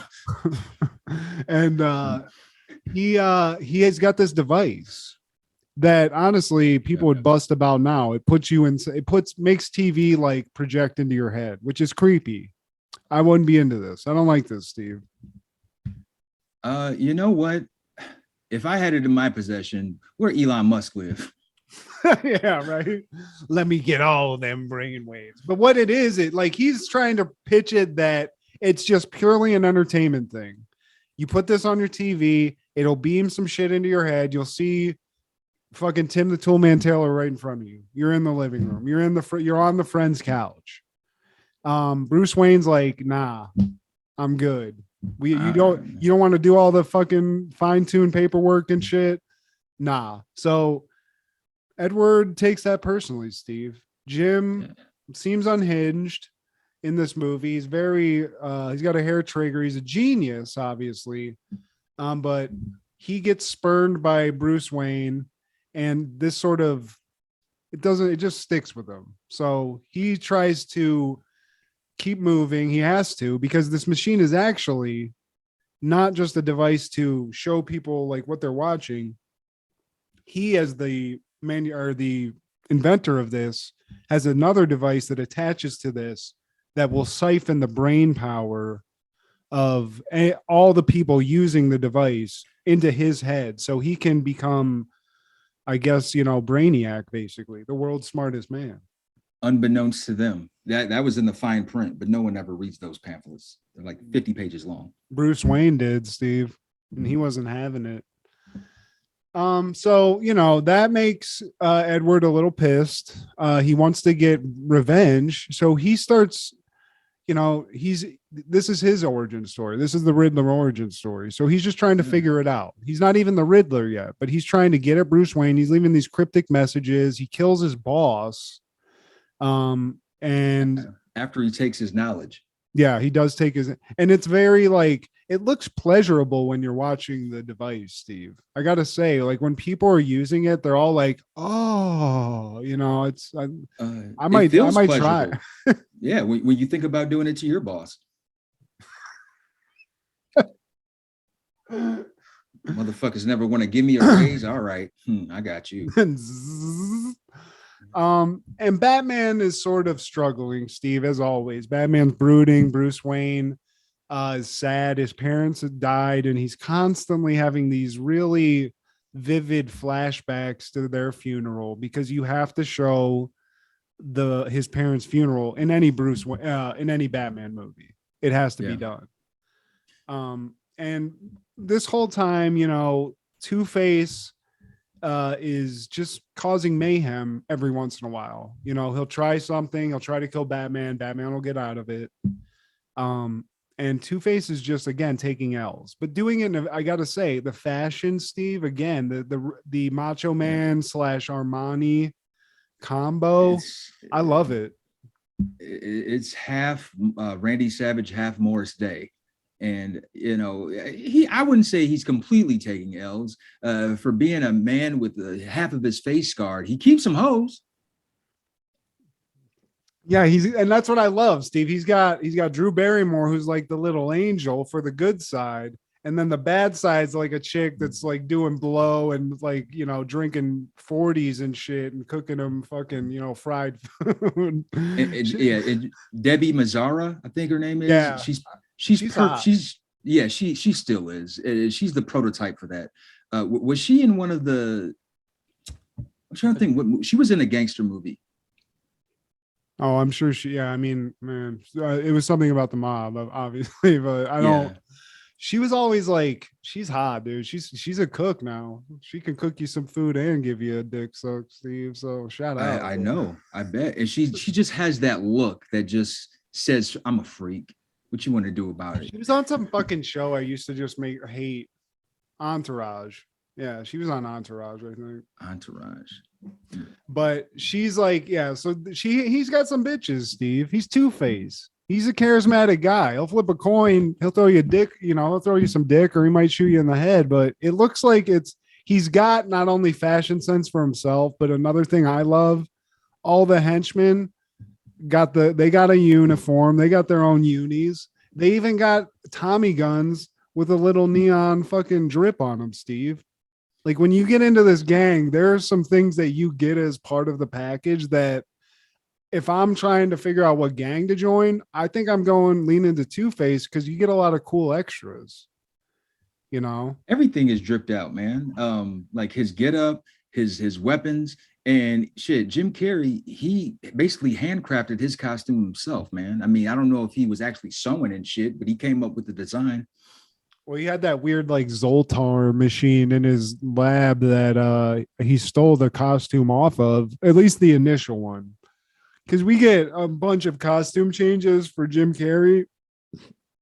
And he has got this device that honestly people would bust about now. It puts you in. Makes TV like project into your head, which is creepy. I wouldn't be into this. I don't like this, Steve. You know what? If I had it in my possession, where Elon Musk live? Yeah, right. Let me get all of them brain waves. But what it is, he's trying to pitch it that it's just purely an entertainment thing. You put this on your TV, it'll beam some shit into your head. You'll see fucking Tim the Toolman Taylor right in front of you. You're in the living room. You're on the friend's couch. Bruce Wayne's like, nah, I'm good. You don't want to do all the fucking fine-tuned paperwork and shit. Nah. So Edward takes that personally, Steve. Jim seems unhinged in this movie. He's very he's got a hair trigger. He's a genius, obviously. But he gets spurned by Bruce Wayne, and this sort of it just sticks with him. So he tries to keep moving. He has to, because this machine is actually not just a device to show people like what they're watching. He, as the inventor of this, has another device that attaches to this that will siphon the brain power of all the people using the device into his head, so he can become, I guess, Brainiac, basically the world's smartest man. Unbeknownst to them, that was in the fine print, but no one ever reads those pamphlets. They're like 50 pages long. Bruce Wayne did, Steve, and he wasn't having it. So that makes Edward a little pissed. He wants to get revenge, so he starts. This is his origin story. This is the Riddler origin story. So he's just trying to figure it out. He's not even the Riddler yet, but he's trying to get at Bruce Wayne. He's leaving these cryptic messages. He kills his boss. And after he takes his knowledge. Yeah, he does take his, and it's very it looks pleasurable when you're watching the device, Steve. I gotta say, like, when people are using it, they're all like, "Oh, you know, it's." I might try. Yeah, when you think about doing it to your boss. Motherfuckers never want to give me a raise. All right, I got you. And Batman is sort of struggling, Steve, as always. Batman's brooding. Bruce Wayne is sad. His parents had died, and he's constantly having these really vivid flashbacks to their funeral, because you have to show his parents' funeral in any in any Batman movie. It has to be done. And this whole time, you know, Two-Face is just causing mayhem every once in a while. You know, he'll try something, he'll try to kill Batman, Batman will get out of it. And Two-Face is just, again, taking L's, but doing it, I gotta say, the fashion, Steve, again, the Macho Man / Armani combo, I love it. It's half Randy Savage, half Morris Day. And, you know, I wouldn't say he's completely taking L's for being a man with half of his face scarred. He keeps some hoes. Yeah, and that's what I love, Steve. He's got Drew Barrymore, who's like the little angel for the good side, and then the bad side's like a chick that's like doing blow and like, you know, drinking 40s and shit and cooking them fucking, you know, fried food. Debbie Mazzara, I think her name is. Yeah, she still is. She's the prototype for that. Was she in one of the? I'm trying to think. She was in a gangster movie. Oh, I'm sure I mean, man, it was something about the mob, obviously, but I don't. She was always like, she's hot, dude. She's a cook now. She can cook you some food and give you a dick suck, Steve. So shout out. I know. I bet. And she just has that look that just says, I'm a freak. What you want to do about it? She was on some fucking show I used to just hate. Entourage. Yeah, she was on Entourage, I think. Entourage. But she's like, yeah, so he's got some bitches, Steve. He's Two-Face. He's a charismatic guy. He'll flip a coin, he'll throw you a dick, you know, he'll throw you some dick, or he might shoot you in the head. But it looks like he's got not only fashion sense for himself, but another thing I love, all the henchmen they got a uniform, they got their own unis. They even got Tommy guns with a little neon fucking drip on them, Steve. Like, when you get into this gang, there are some things that you get as part of the package that if I'm trying to figure out what gang to join, I think I'm leaning to Two-Face because you get a lot of cool extras. You know, everything is dripped out, man. Like his getup, his weapons, and shit. Jim Carrey, he basically handcrafted his costume himself, man. I mean, I don't know if he was actually sewing and shit, but he came up with the design. Well, he had that weird like Zoltar machine in his lab that he stole the costume off of, at least the initial one. Because we get a bunch of costume changes for Jim Carrey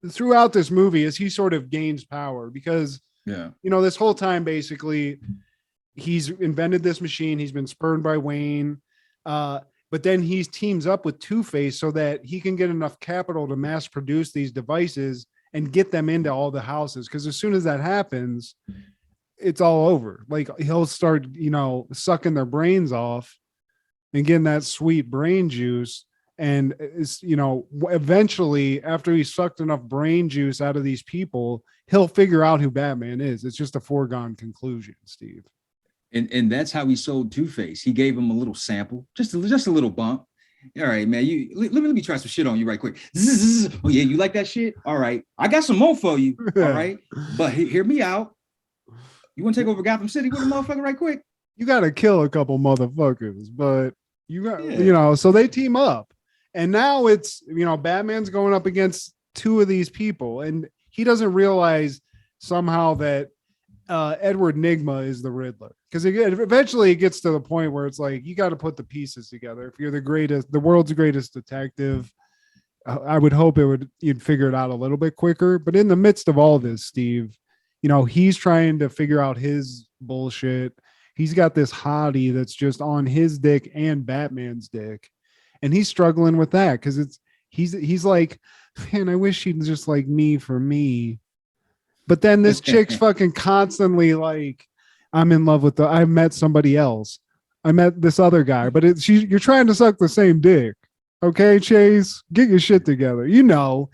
throughout this movie as he sort of gains power. Because, you know, this whole time, basically, he's invented this machine. He's been spurned by Wayne. But then he teams up with Two-Face so that he can get enough capital to mass produce these devices and get them into all the houses. Because as soon as that happens, it's all over. Like, he'll start, you know, sucking their brains off and getting that sweet brain juice. And it's, you know, eventually, after he sucked enough brain juice out of these people, he'll figure out who Batman is. It's just a foregone conclusion, Steve. And that's how he sold Two-Face. He gave him a little sample, just a little bump. All right, man. Let me try some shit on you right quick. Oh yeah, you like that shit? All right, I got some more for you. All right, but hear me out. You want to take over Gotham City with a motherfucker right quick? You got to kill a couple motherfuckers, but you got, you know. So they team up, and now it's, you know, Batman's going up against two of these people, and he doesn't realize somehow that Edward Nygma is the Riddler, because eventually it gets to the point where it's like you got to put the pieces together. If you're the world's greatest detective, I would hope you'd figure it out a little bit quicker. But in the midst of all this, Steve, you know, he's trying to figure out his bullshit. He's got this hottie that's just on his dick and Batman's dick, and he's struggling with that because he's like, man, I wish she'd just like me for me. But then this chick's fucking constantly like, I'm in love with I met somebody else. I met this other guy, but you're trying to suck the same dick. Okay, Chase, get your shit together. You know,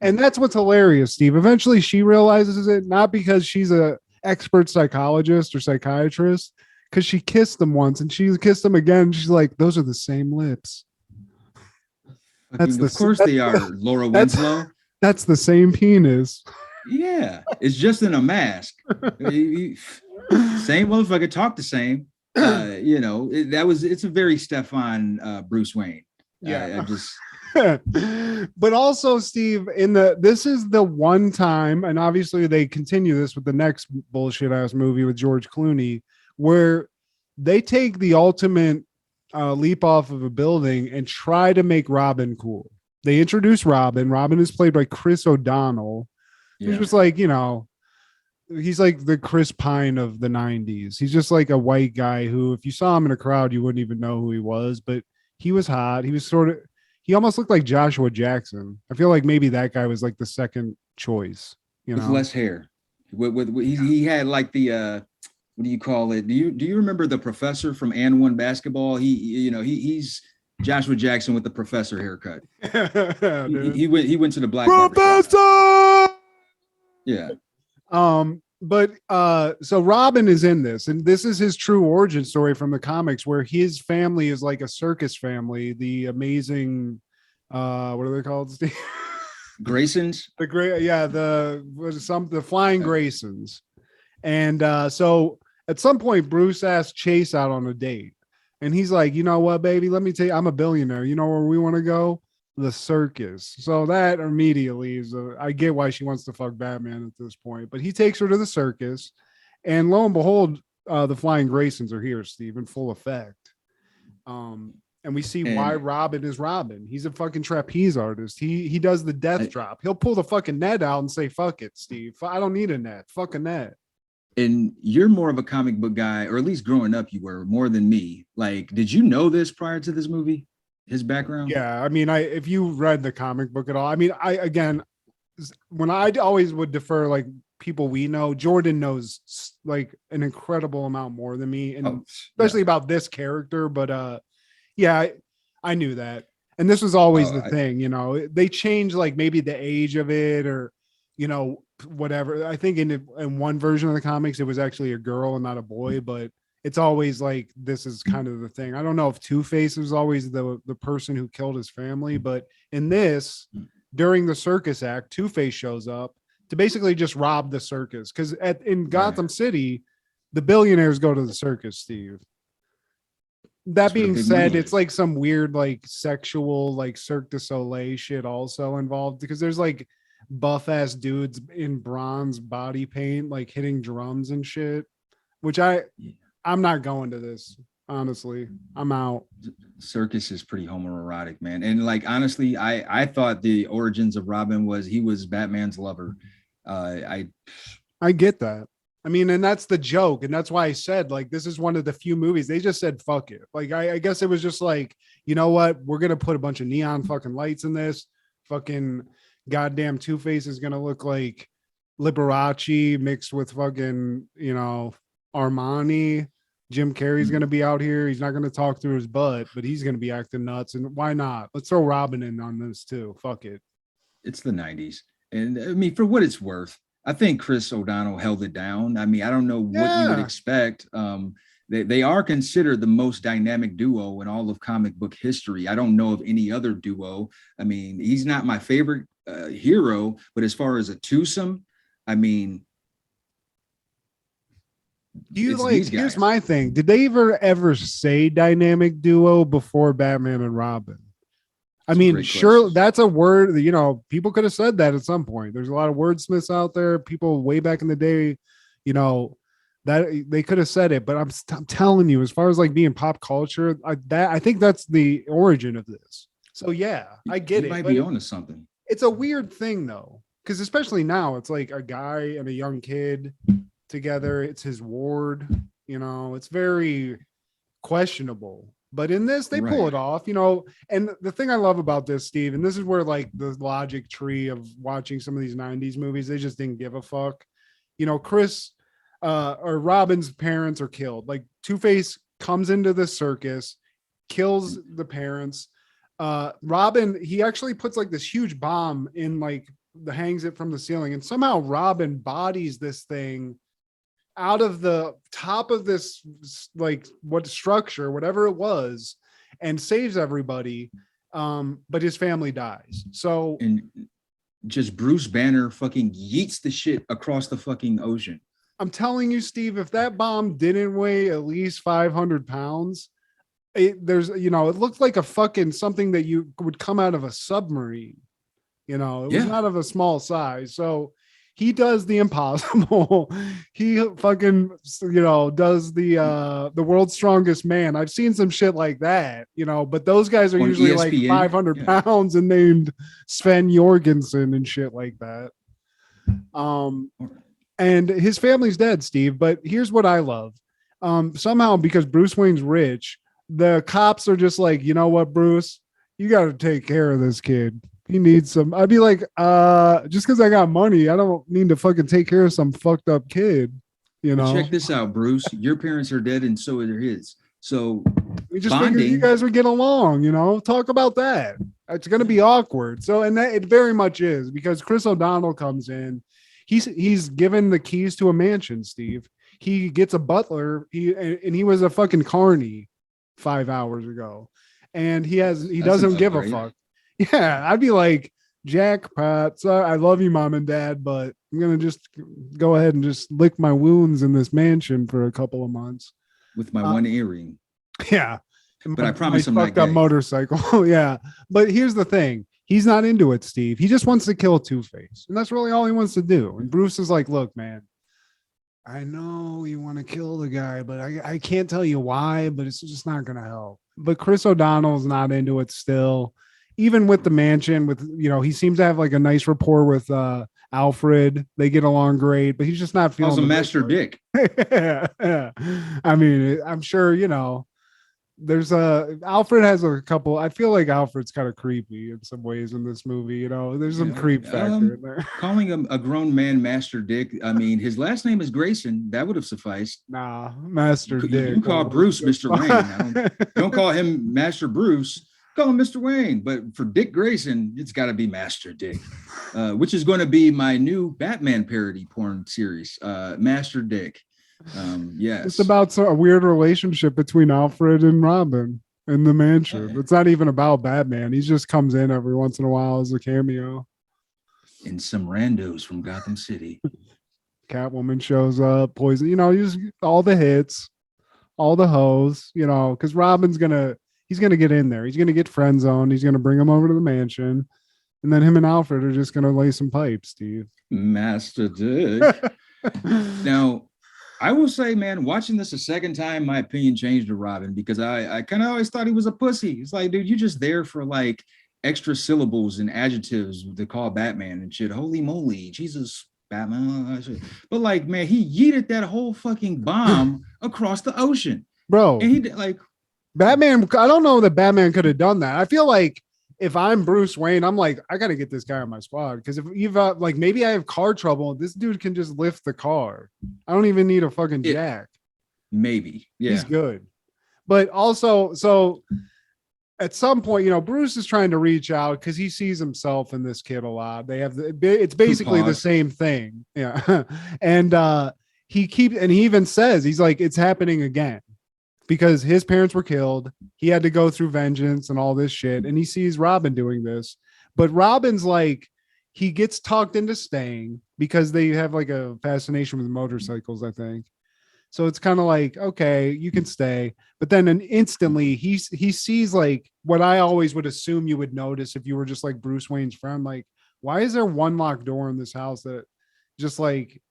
and that's what's hilarious, Steve. Eventually she realizes it, not because she's a expert psychologist or psychiatrist, because she kissed him once and she kissed him again. She's like, those are the same lips. Of course they are, Laura Winslow. That's the same penis. Yeah, it's just in a mask. Same motherfucker, talk the same. It's a very Stefan Bruce Wayne. Yeah. I just but also, Steve, this is the one time, and obviously they continue this with the next bullshit ass movie with George Clooney, where they take the ultimate leap off of a building and try to make Robin cool. They introduce Robin. Robin is played by Chris O'Donnell, who's just like, he's like the Chris Pine of the 90s. He's just like a white guy who, if you saw him in a crowd, you wouldn't even know who he was, but he was hot. He was he almost looked like Joshua Jackson. I feel like maybe that guy was like the second choice, with less hair. He had like the what do you call it? Do you remember the professor from And One Basketball? He's Joshua Jackson with the professor haircut. he went to the black professor. Yeah. But so Robin is in this, and this is his true origin story from the comics, where his family is like a circus family, the amazing what are they called, Steve? Graysons. The Flying Graysons. And so at some point Bruce asked Chase out on a date, and he's like, you know what, baby, let me tell you, I'm a billionaire. You know where we want to go? The circus. So that immediately is I get why she wants to fuck Batman at this point, but he takes her to the circus, and lo and behold, the Flying Graysons are here, Steve, in full effect. And we see why Robin is Robin. He's a fucking trapeze artist. He does the death drop. He'll pull the fucking net out and say, fuck it, Steve, I don't need a net, fuck a net. And you're more of a comic book guy, or at least growing up you were, more than me. Like, did you know this prior to this movie? His background? Yeah, I mean, if you read the comic book at all, I mean, when I always would defer, like, people we know, Jordan knows like an incredible amount more than me, and especially about this character. But I knew that, and this was always the thing. They changed like maybe the age of it, or whatever. I think in one version of the comics it was actually a girl and not a boy, but it's always like this is kind of the thing. I don't know if Two-Face was always the person who killed his family, but in this, during the circus act, Two-Face shows up to basically just rob the circus, because in Gotham City, the billionaires go to the circus, Steve. That being said, it's like some weird like sexual like Cirque du Soleil shit also involved, because there's like buff ass dudes in bronze body paint like hitting drums and shit, which I'm not going to this, honestly. I'm out. Circus is pretty homoerotic, man. And like, honestly, I thought the origins of Robin was he was Batman's lover. I get that. I mean, and that's the joke. And that's why I said, like, this is one of the few movies they just said, fuck it. Like, I guess it was just like, you know what? We're going to put a bunch of neon fucking lights in this. Fucking goddamn Two-Face is going to look like Liberace mixed with fucking, Armani. Jim Carrey's going to be out here. He's not going to talk through his butt, but he's going to be acting nuts. And why not? Let's throw Robin in on this too. Fuck it. It's the 90s. And I mean, for what it's worth, I think Chris O'Donnell held it down. I mean, I don't know what you would expect. They are considered the most dynamic duo in all of comic book history. I don't know of any other duo. I mean, he's not my favorite hero, but as far as a twosome, I mean, here's my thing. Did they ever say dynamic duo before Batman and Robin? I mean, sure, that's a word, people could have said that at some point. There's a lot of wordsmiths out there, people way back in the day, that they could have said it, but I'm telling you, as far as like being pop culture, I think that's the origin of this. So yeah, I get it. Might be onto something. It's a weird thing though, because especially now, it's like a guy and a young kid together. It's his ward, it's very questionable. But in this, they pull it off, and the thing I love about this, Steve, and this is where like the logic tree of watching some of these 90s movies, they just didn't give a fuck. Chris or Robin's parents are killed. Like Two-Face comes into the circus, kills the parents. Robin, he actually puts like this huge bomb in, like, hangs it from the ceiling, and somehow Robin bodies this thing out of the top of this, like, what structure, whatever it was, and saves everybody. But his family dies. So, and just Bruce Banner fucking yeets the shit across the fucking ocean. I'm telling you, Steve, if that bomb didn't weigh at least 500 pounds, it looked like a fucking something that you would come out of a submarine. It was not of a small size. So he does the impossible. He fucking, does the world's strongest man. I've seen some shit like that, but those guys are usually ESPN, like 500 pounds and named Sven Jorgensen and shit like that. And his family's dead, Steve. But here's what I love. Somehow, because Bruce Wayne's rich, the cops are just like, you know what, Bruce, you got to take care of this kid. He needs some. I'd be like, just because I got money, I don't need to fucking take care of some fucked up kid. Check this out, Bruce. Your parents are dead, and so are his. So we just figured you guys would get along. Talk about that. It's going to be awkward. So, and that it very much is, because Chris O'Donnell comes in. He's given the keys to a mansion, Steve. He gets a butler. He was a fucking carny 5 hours ago, and he doesn't give a fuck. Yeah, I'd be like, jackpot. So I love you, mom and dad, but I'm gonna just go ahead and just lick my wounds in this mansion for a couple of months with my one earring. Yeah, but I promise I'm not gay. Motorcycle. Yeah, but here's the thing. He's not into it, Steve. He just wants to kill Two-Face. And that's really all he wants to do. And Bruce is like, look, man, I know you want to kill the guy, but I can't tell you why, but it's just not going to help. But Chris O'Donnell's not into it still. Even with the mansion, he seems to have like a nice rapport with Alfred. They get along great, but he's just not feeling also Master Dick. Yeah. I mean, I'm sure, there's Alfred has a couple. I feel like Alfred's kind of creepy in some ways in this movie. There's some creep factor in there. Calling him a grown man Master Dick. I mean, his last name is Grayson. That would have sufficed. Nah, Master Dick. You call Bruce Mr. Wayne. Don't call him Master Bruce. Call him Mr. Wayne. But for Dick Grayson, it's got to be Master Dick, which is going to be my new Batman parody porn series, Master Dick. Yes, it's about a weird relationship between Alfred and Robin in the mansion. It's not even about Batman. He just comes in every once in a while as a cameo. And some randos from Gotham City. Catwoman shows up, Poison, just all the hits, all the hoes, because Robin's he's gonna get in there. He's gonna get friend zoned. He's gonna bring him over to the mansion, and then him and Alfred are just gonna lay some pipes, Steve. Master Dick. Now, I will say, man, watching this a second time, my opinion changed to Robin, because I kind of always thought he was a pussy. It's like, dude, you're just there for like extra syllables and adjectives to call Batman and shit. Holy moly, Jesus, Batman. But like, man, he yeeted that whole fucking bomb across the ocean, bro. And he did like Batman. I don't know that Batman could have done that. I feel like if I'm Bruce Wayne, I'm like, I got to get this guy on my squad, because if you've maybe I have car trouble, this dude can just lift the car. I don't even need a fucking jack. Maybe. Yeah. He's good. But also, so at some point, Bruce is trying to reach out because he sees himself in this kid a lot. It's basically the same thing. Yeah. And he even says, he's like, it's happening again. Because his parents were killed. He had to go through vengeance and all this shit. And he sees Robin doing this. But Robin's like, he gets talked into staying because they have like a fascination with motorcycles, I think. So it's kind of like, okay, you can stay. But then instantly he sees like what I always would assume you would notice if you were just like Bruce Wayne's friend. Like, why is there one locked door in this house that just like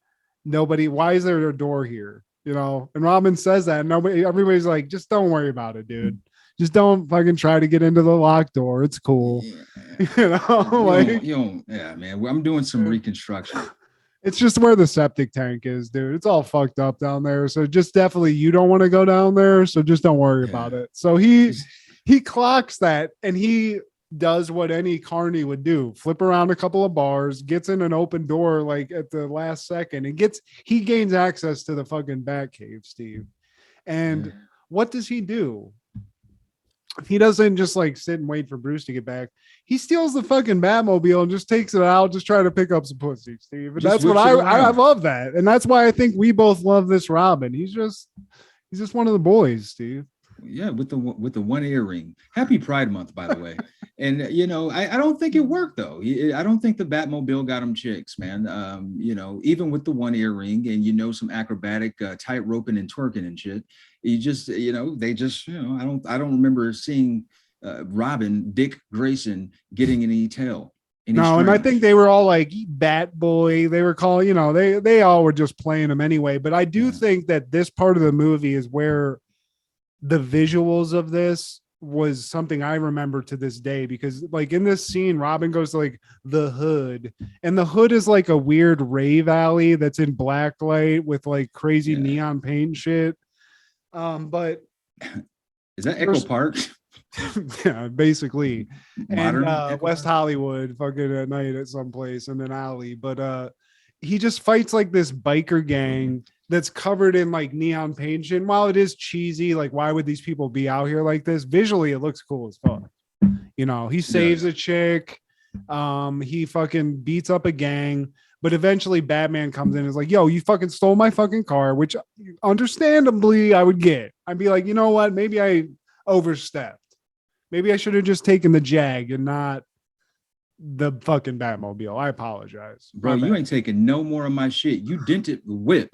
why is there a door here? And Robin says that, and everybody's like, just don't worry about it, dude. Just don't fucking try to get into the locked door. It's cool. Yeah, yeah, man. I'm doing some reconstruction. It's just where the septic tank is, dude. It's all fucked up down there. So just definitely you don't want to go down there. So just don't worry about it. So he clocks that, and he does what any carny would do: flip around a couple of bars, gets in an open door like at the last second, and he gains access to the fucking Batcave, Steve. And what does he do? He doesn't just like sit and wait for Bruce to get back. He steals the fucking Batmobile and just takes it out, just try to pick up some pussy, Steve. And that's what I love that. And that's why I think we both love this Robin. He's just one of the boys, Steve. Yeah, with the one earring. Happy Pride Month, by the way. And I don't think it worked though. I don't think the Batmobile got him chicks, man. Even with the one earring and some acrobatic tight roping and twerking and shit. You just they just I don't remember seeing Robin Dick Grayson getting any tail. No, and I think they were all like Bat Boy. They were calling, they all were just playing him anyway. But I do think that this part of the movie is where the visuals of this was something I remember to this day, because like in this scene, Robin goes to like the hood, and the hood is like a weird rave alley that's in black light with like crazy neon paint shit. But is that Echo Park? Yeah, basically. Modern and West Hollywood fucking at night at some place in an alley. But he just fights like this biker gang that's covered in like neon paint shit. And while it is cheesy, like why would these people be out here like this? Visually, it looks cool as fuck. He saves a chick. He fucking beats up a gang. But eventually Batman comes in and is like, yo, you fucking stole my fucking car, which understandably I would get. I'd be like, you know what? Maybe I overstepped. Maybe I should have just taken the Jag and not the fucking Batmobile. I apologize. Bro, you ain't taking no more of my shit. You dented the whip.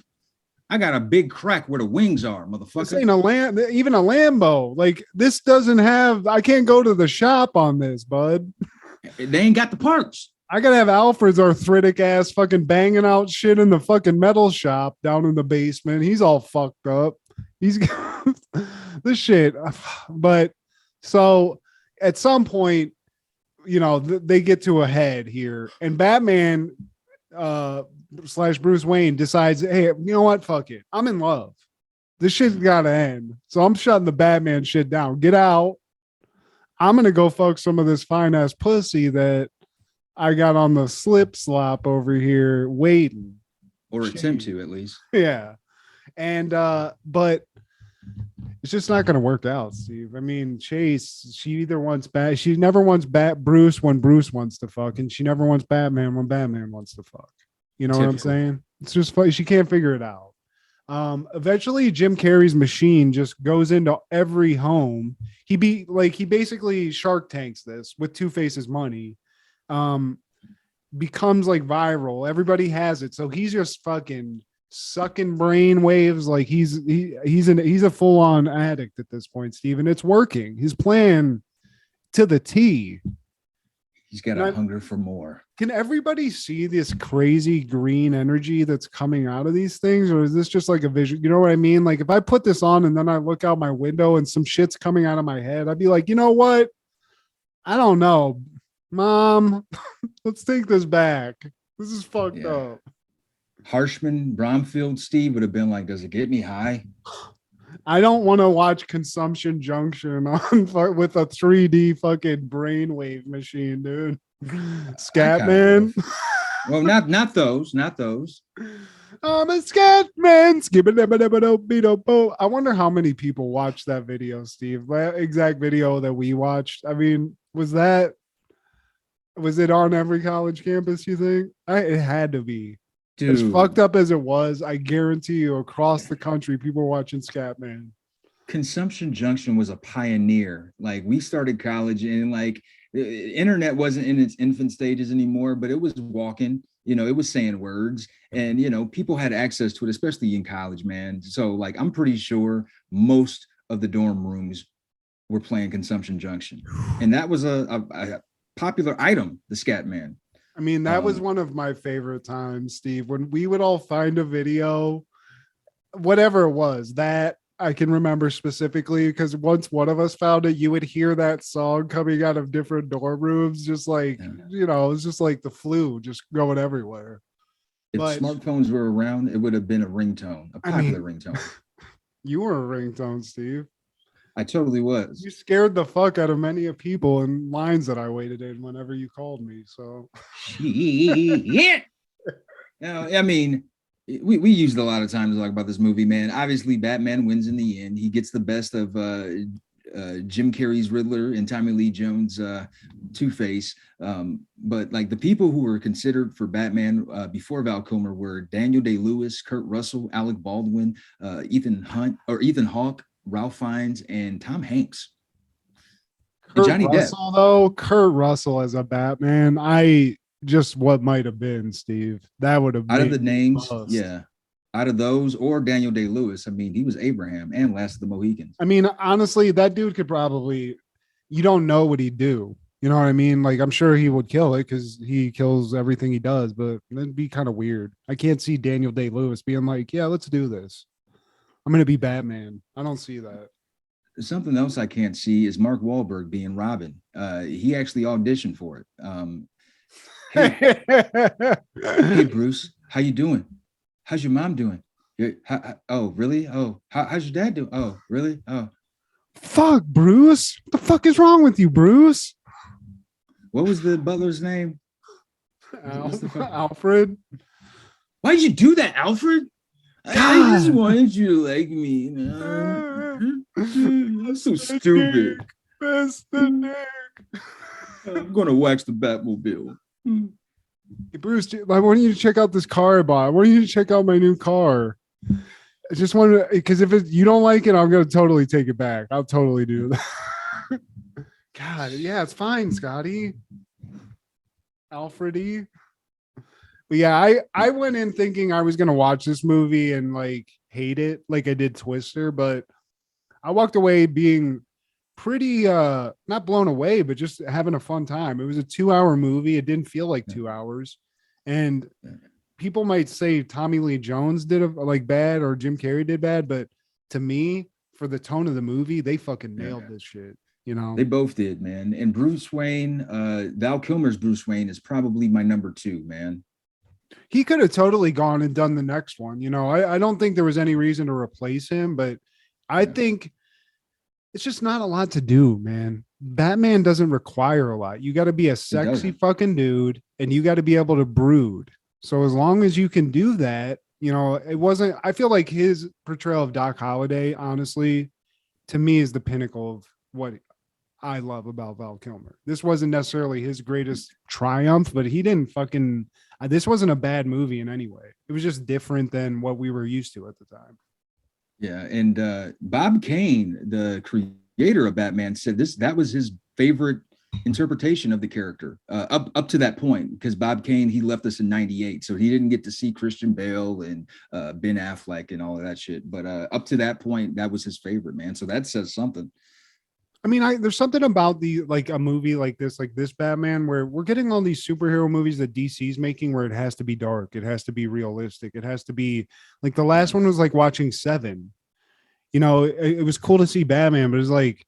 I got a big crack where the wings are, motherfucker. This ain't even a Lambo. Like, this doesn't have, I can't go to the shop on this, bud. They ain't got the parts. I gotta have Alfred's arthritic ass fucking banging out shit in the fucking metal shop down in the basement. He's all fucked up. He's this shit. But so at some point, they get to a head here, and Batman / Bruce Wayne decides, hey, you know what? Fuck it. I'm in love. This shit's gotta end. So I'm shutting the Batman shit down. Get out. I'm gonna go fuck some of this fine ass pussy that I got on the slip slop over here waiting. Or attempt to, at least. Yeah. And but it's just not going to work out, Steve. I mean, Chase, she never wants Bruce when Bruce wants to fuck, and she never wants Batman when Batman wants to fuck. You know what I'm saying? It's just funny. She can't figure it out. Eventually Jim Carrey's machine just goes into every home. He basically Shark Tanks this with Two-Face's money. Becomes like viral. Everybody has it. So he's just fucking sucking brain waves. Like he's a full-on addict at this point, Steve, and it's working. His plan to the T. He's got a hunger for more. Can everybody see this crazy green energy that's coming out of these things? Or is this just like a vision? You know what I mean? Like if I put this on and then I look out my window and some shit's coming out of my head, I'd be like, you know what? I don't know. Mom, let's take this back. This is fucked up. Harshman, Bromfield, Steve would have been like, does it get me high? I don't want to watch Consumption Junction on with a 3D fucking brainwave machine, dude. Scatman. Well, not those. I'm a Scatman. I wonder how many people watched that video, Steve. That exact video that we watched. I mean, was it on every college campus, you think? It had to be. Dude. As fucked up as it was, I guarantee you across the country, people were watching Scatman. Consumption Junction was a pioneer. Like, we started college and like the internet wasn't in its infant stages anymore, but it was walking, it was saying words, and people had access to it, especially in college, man. So like, I'm pretty sure most of the dorm rooms were playing Consumption Junction, and that was a popular item, the Scatman. I mean, that was one of my favorite times, Steve, when we would all find a video, whatever it was, that I can remember specifically, because once one of us found it, you would hear that song coming out of different dorm rooms, just like, it was just like the flu just going everywhere. If smartphones were around, it would have been a ringtone, a popular ringtone. You were a ringtone, Steve. I totally was. You scared the fuck out of many of people in lines that I waited in whenever you called me. So, yeah. I mean, we used a lot of time to talk about this movie, man. Obviously, Batman wins in the end. He gets the best of Jim Carrey's Riddler and Tommy Lee Jones' Two-Face. But like the people who were considered for Batman before Val Kilmer were Daniel Day-Lewis, Kurt Russell, Alec Baldwin, Ethan Hawke, Ralph Fiennes, and Tom Hanks. And Kurt Johnny Russell, Depp. though, Kurt Russell as a Batman, just what might have been, Steve. That would have Out of made the me names, bust. yeah. Out of those, or Daniel Day-Lewis, I mean, he was Abraham and Last of the Mohicans. I mean, honestly, that dude could probably, you don't know what he'd do. You know what I mean? Like, I'm sure he would kill it because he kills everything he does, but that'd be kind of weird. I can't see Daniel Day-Lewis being like, yeah, let's do this. I'm going to be Batman. I don't see that. Something else I can't see is Mark Wahlberg being Robin. He actually auditioned for it. Hey, Bruce, how you doing? How's your mom doing? Oh, really? Oh, how's your dad doing? Oh, really? Oh, fuck, Bruce. What the fuck is wrong with you, Bruce? What was the butler's name? Alfred. Why'd you do that, Alfred? I just wanted you to like me. I'm so stupid. That's the Nick. I'm gonna wax the Batmobile. Hey, Bruce, I want you to check out this car I bought. I want you to check out my new car. I just wanted to, because if you don't like it, I'm going to totally take it back. I'll totally do that. God, yeah, it's fine, Scotty. Alfredy. But yeah, I went in thinking I was going to watch this movie and like hate it like I did Twister, but I walked away being pretty not blown away, but just having a fun time. It was a 2-hour movie. It didn't feel like 2 hours. And people might say Tommy Lee Jones did like bad or Jim Carrey did bad, but to me, for the tone of the movie, they fucking nailed this shit. You know, they both did, man. And Bruce Wayne, Val Kilmer's Bruce Wayne is probably my number 2, man. He could have totally gone and done the next one. You know, I don't think there was any reason to replace him, but I think it's just not a lot to do, man. Batman doesn't require a lot. You got to be a sexy fucking dude and you got to be able to brood. So as long as you can do that, you know, I feel like his portrayal of Doc Holliday, honestly, to me is the pinnacle of what I love about Val Kilmer. This wasn't necessarily his greatest triumph, but this wasn't a bad movie in any way. It was just different than what we were used to at the time. Yeah, and Bob Kane, the creator of Batman, said that was his favorite interpretation of the character up to that point, because Bob Kane, he left us in '98, so he didn't get to see Christian Bale and Ben Affleck and all of that shit. But up to that point, that was his favorite, man. So that says something. I mean, there's something about a movie like this Batman, where we're getting all these superhero movies that DC's making where it has to be dark. It has to be realistic. It has to be like the last one was like watching Seven. You know, it was cool to see Batman, but it's like,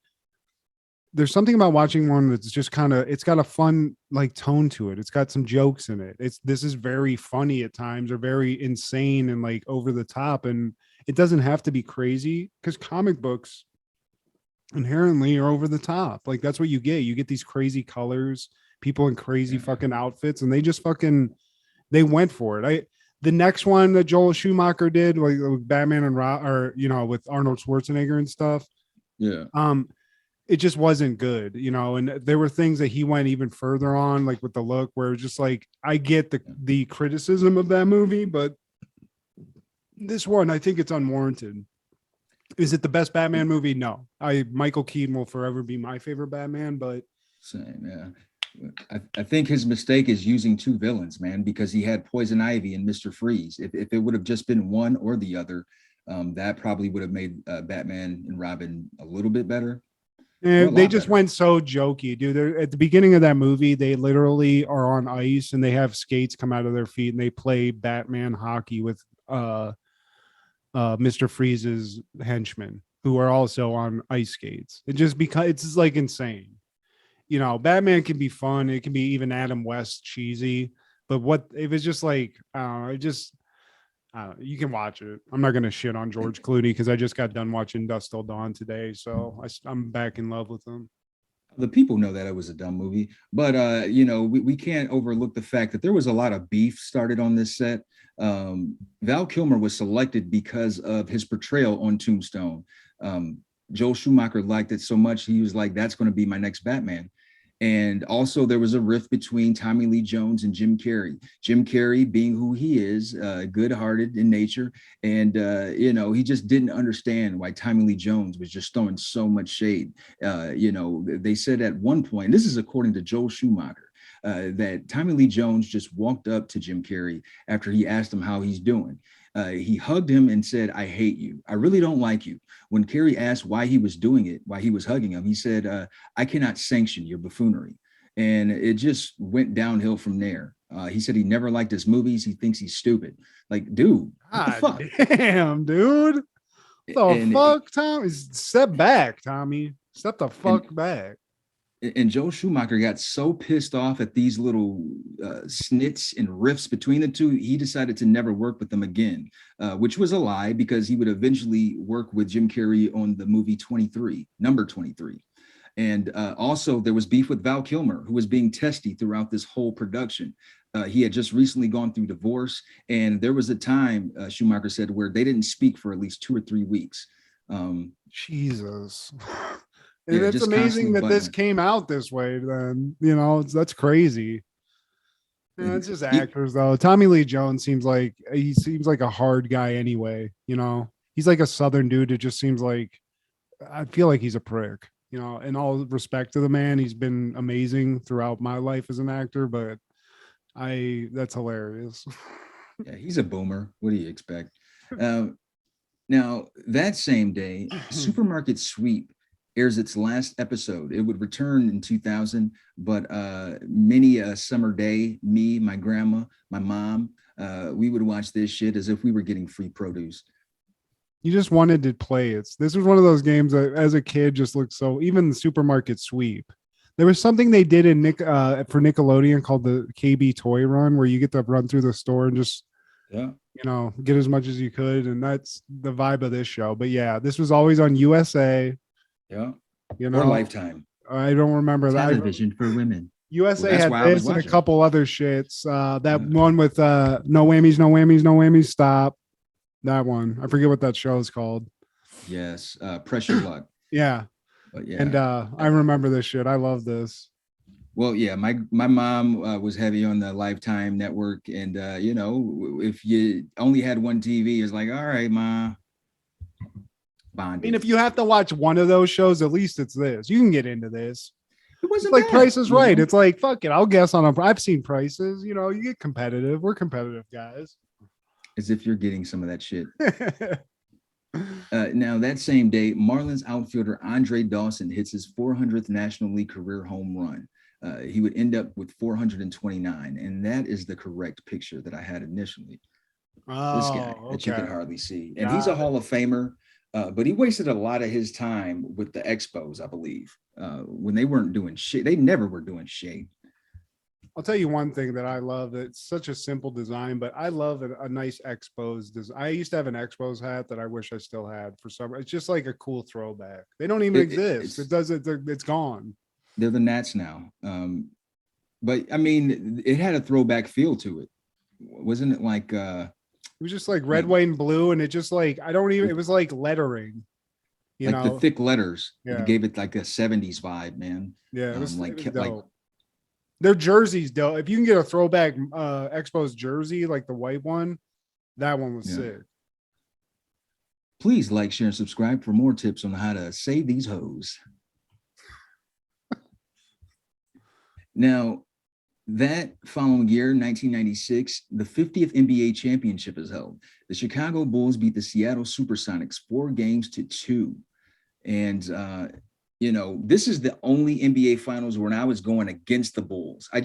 there's something about watching one that's just it's got a fun like tone to it. It's got some jokes in it. This is very funny at times or very insane and like over the top. And it doesn't have to be crazy because comic books inherently are over the top. Like that's what you get. You get these crazy colors, people in crazy fucking outfits, and they just they went for it. The next one that Joel Schumacher did, like with Batman and with Arnold Schwarzenegger and stuff. Yeah. It just wasn't good, you know, and there were things that he went even further on, like with the look, where it's just like, I get the criticism of that movie, but this one, I think it's unwarranted. Is it the best Batman movie? No. Michael Keaton will forever be my favorite Batman, but same, yeah. I think his mistake is using 2 villains, man, because he had Poison Ivy and Mr. Freeze. If it would have just been one or the other, that probably would have made Batman and Robin a little bit better. And they just went so jokey, dude. They're, at the beginning of that movie, they literally are on ice and they have skates come out of their feet and they play Batman hockey with Mr. Freeze's henchmen, who are also on ice skates. It just because it's just like insane. You know, Batman can be fun. It can be even Adam West cheesy, but what if it's just like, you can watch it. I'm not going to shit on George Clooney because I just got done watching Dusk Till Dawn today. So I'm back in love with him. The people know that it was a dumb movie, but we can't overlook the fact that there was a lot of beef started on this set. Val Kilmer was selected because of his portrayal on Tombstone. Joel Schumacher liked it so much, he was like, that's going to be my next Batman. And also there was a rift between Tommy Lee Jones and Jim Carrey. Jim Carrey being who he is, good-hearted in nature. And, he just didn't understand why Tommy Lee Jones was just throwing so much shade. They said at one point, this is according to Joel Schumacher, that Tommy Lee Jones just walked up to Jim Carrey after he asked him how he's doing. He hugged him and said, "I hate you. I really don't like you." When Carrey asked why he was doing it, why he was hugging him, he said, "I cannot sanction your buffoonery." And it just went downhill from there. He said he never liked his movies. He thinks he's stupid. Like, dude, what the fuck? Damn, dude. What the fuck, Tommy? Step back, Tommy. Step the fuck back. And Joel Schumacher got so pissed off at these little snits and riffs between the two, he decided to never work with them again, which was a lie because he would eventually work with Jim Carrey on the movie 23, number 23. And also there was beef with Val Kilmer, who was being testy throughout this whole production. He had just recently gone through divorce, and there was a time, Schumacher said, where they didn't speak for at least 2 or 3 weeks. Jesus. And it's amazing that this came out this way. Then that's crazy. Yeah, it's just actors though. Tommy Lee Jones seems like a hard guy anyway. He's like a Southern dude. It just seems like I feel like he's a prick. In all respect to the man, he's been amazing throughout my life as an actor. But that's hilarious. Yeah, he's a boomer. What do you expect? Now that same day, Supermarket Sweep airs its last episode. It would return in 2000, but many a summer day, me, my grandma, my mom, we would watch this shit as if we were getting free produce. You just wanted to play it. This was one of those games that as a kid just looked so, even the Supermarket Sweep. There was something they did for Nickelodeon called the KB Toy Run, where you get to run through the store and just, get as much as you could. And that's the vibe of this show. But yeah, this was always on USA. Yeah, or Lifetime. I don't remember that. Television for women. USA had this and a couple other shits. That one with no whammies, no whammies, no whammies. Stop. That one. I forget what that show is called. Yes, Pressure Luck. Yeah. But yeah. And I remember this shit. I love this. Well, yeah, my mom was heavy on the Lifetime network, and if you only had one TV, it's like, all right, ma. Bonded. I mean, if you have to watch one of those shows, at least it's this. You can get into this. It wasn't like bad. Price is Right. It's like, fuck it, I'll guess on them. I've seen prices. You get competitive. We're competitive guys. As if you're getting some of that shit. Now, that same day, Marlins outfielder Andre Dawson hits his 400th National League career home run. He would end up with 429, and that is the correct picture that I had initially. This guy that you could hardly see. And he's a Hall of Famer. But he wasted a lot of his time with the Expos, I believe, when they weren't doing shit. They never were doing shit. I'll tell you one thing that I love. It's such a simple design, but I love a nice Expos design. I used to have an Expos hat that I wish I still had for some. It's just like a cool throwback. They don't even exist. It's gone. They're the Nats now. But I mean, it had a throwback feel to it. Wasn't it like it was just like red, white, and blue, and it just like it was like lettering, the thick letters. Yeah. It gave it like a 70s vibe, man. Yeah, it was dope. Their jerseys, though. If you can get a throwback Expos jersey, like the white one, that one was sick. Please like, share, and subscribe for more tips on how to save these hoes. Now, that following year, 1996, the 50th NBA championship is held. The Chicago Bulls beat the Seattle Supersonics 4-2. And, this is the only NBA finals when I was going against the Bulls. I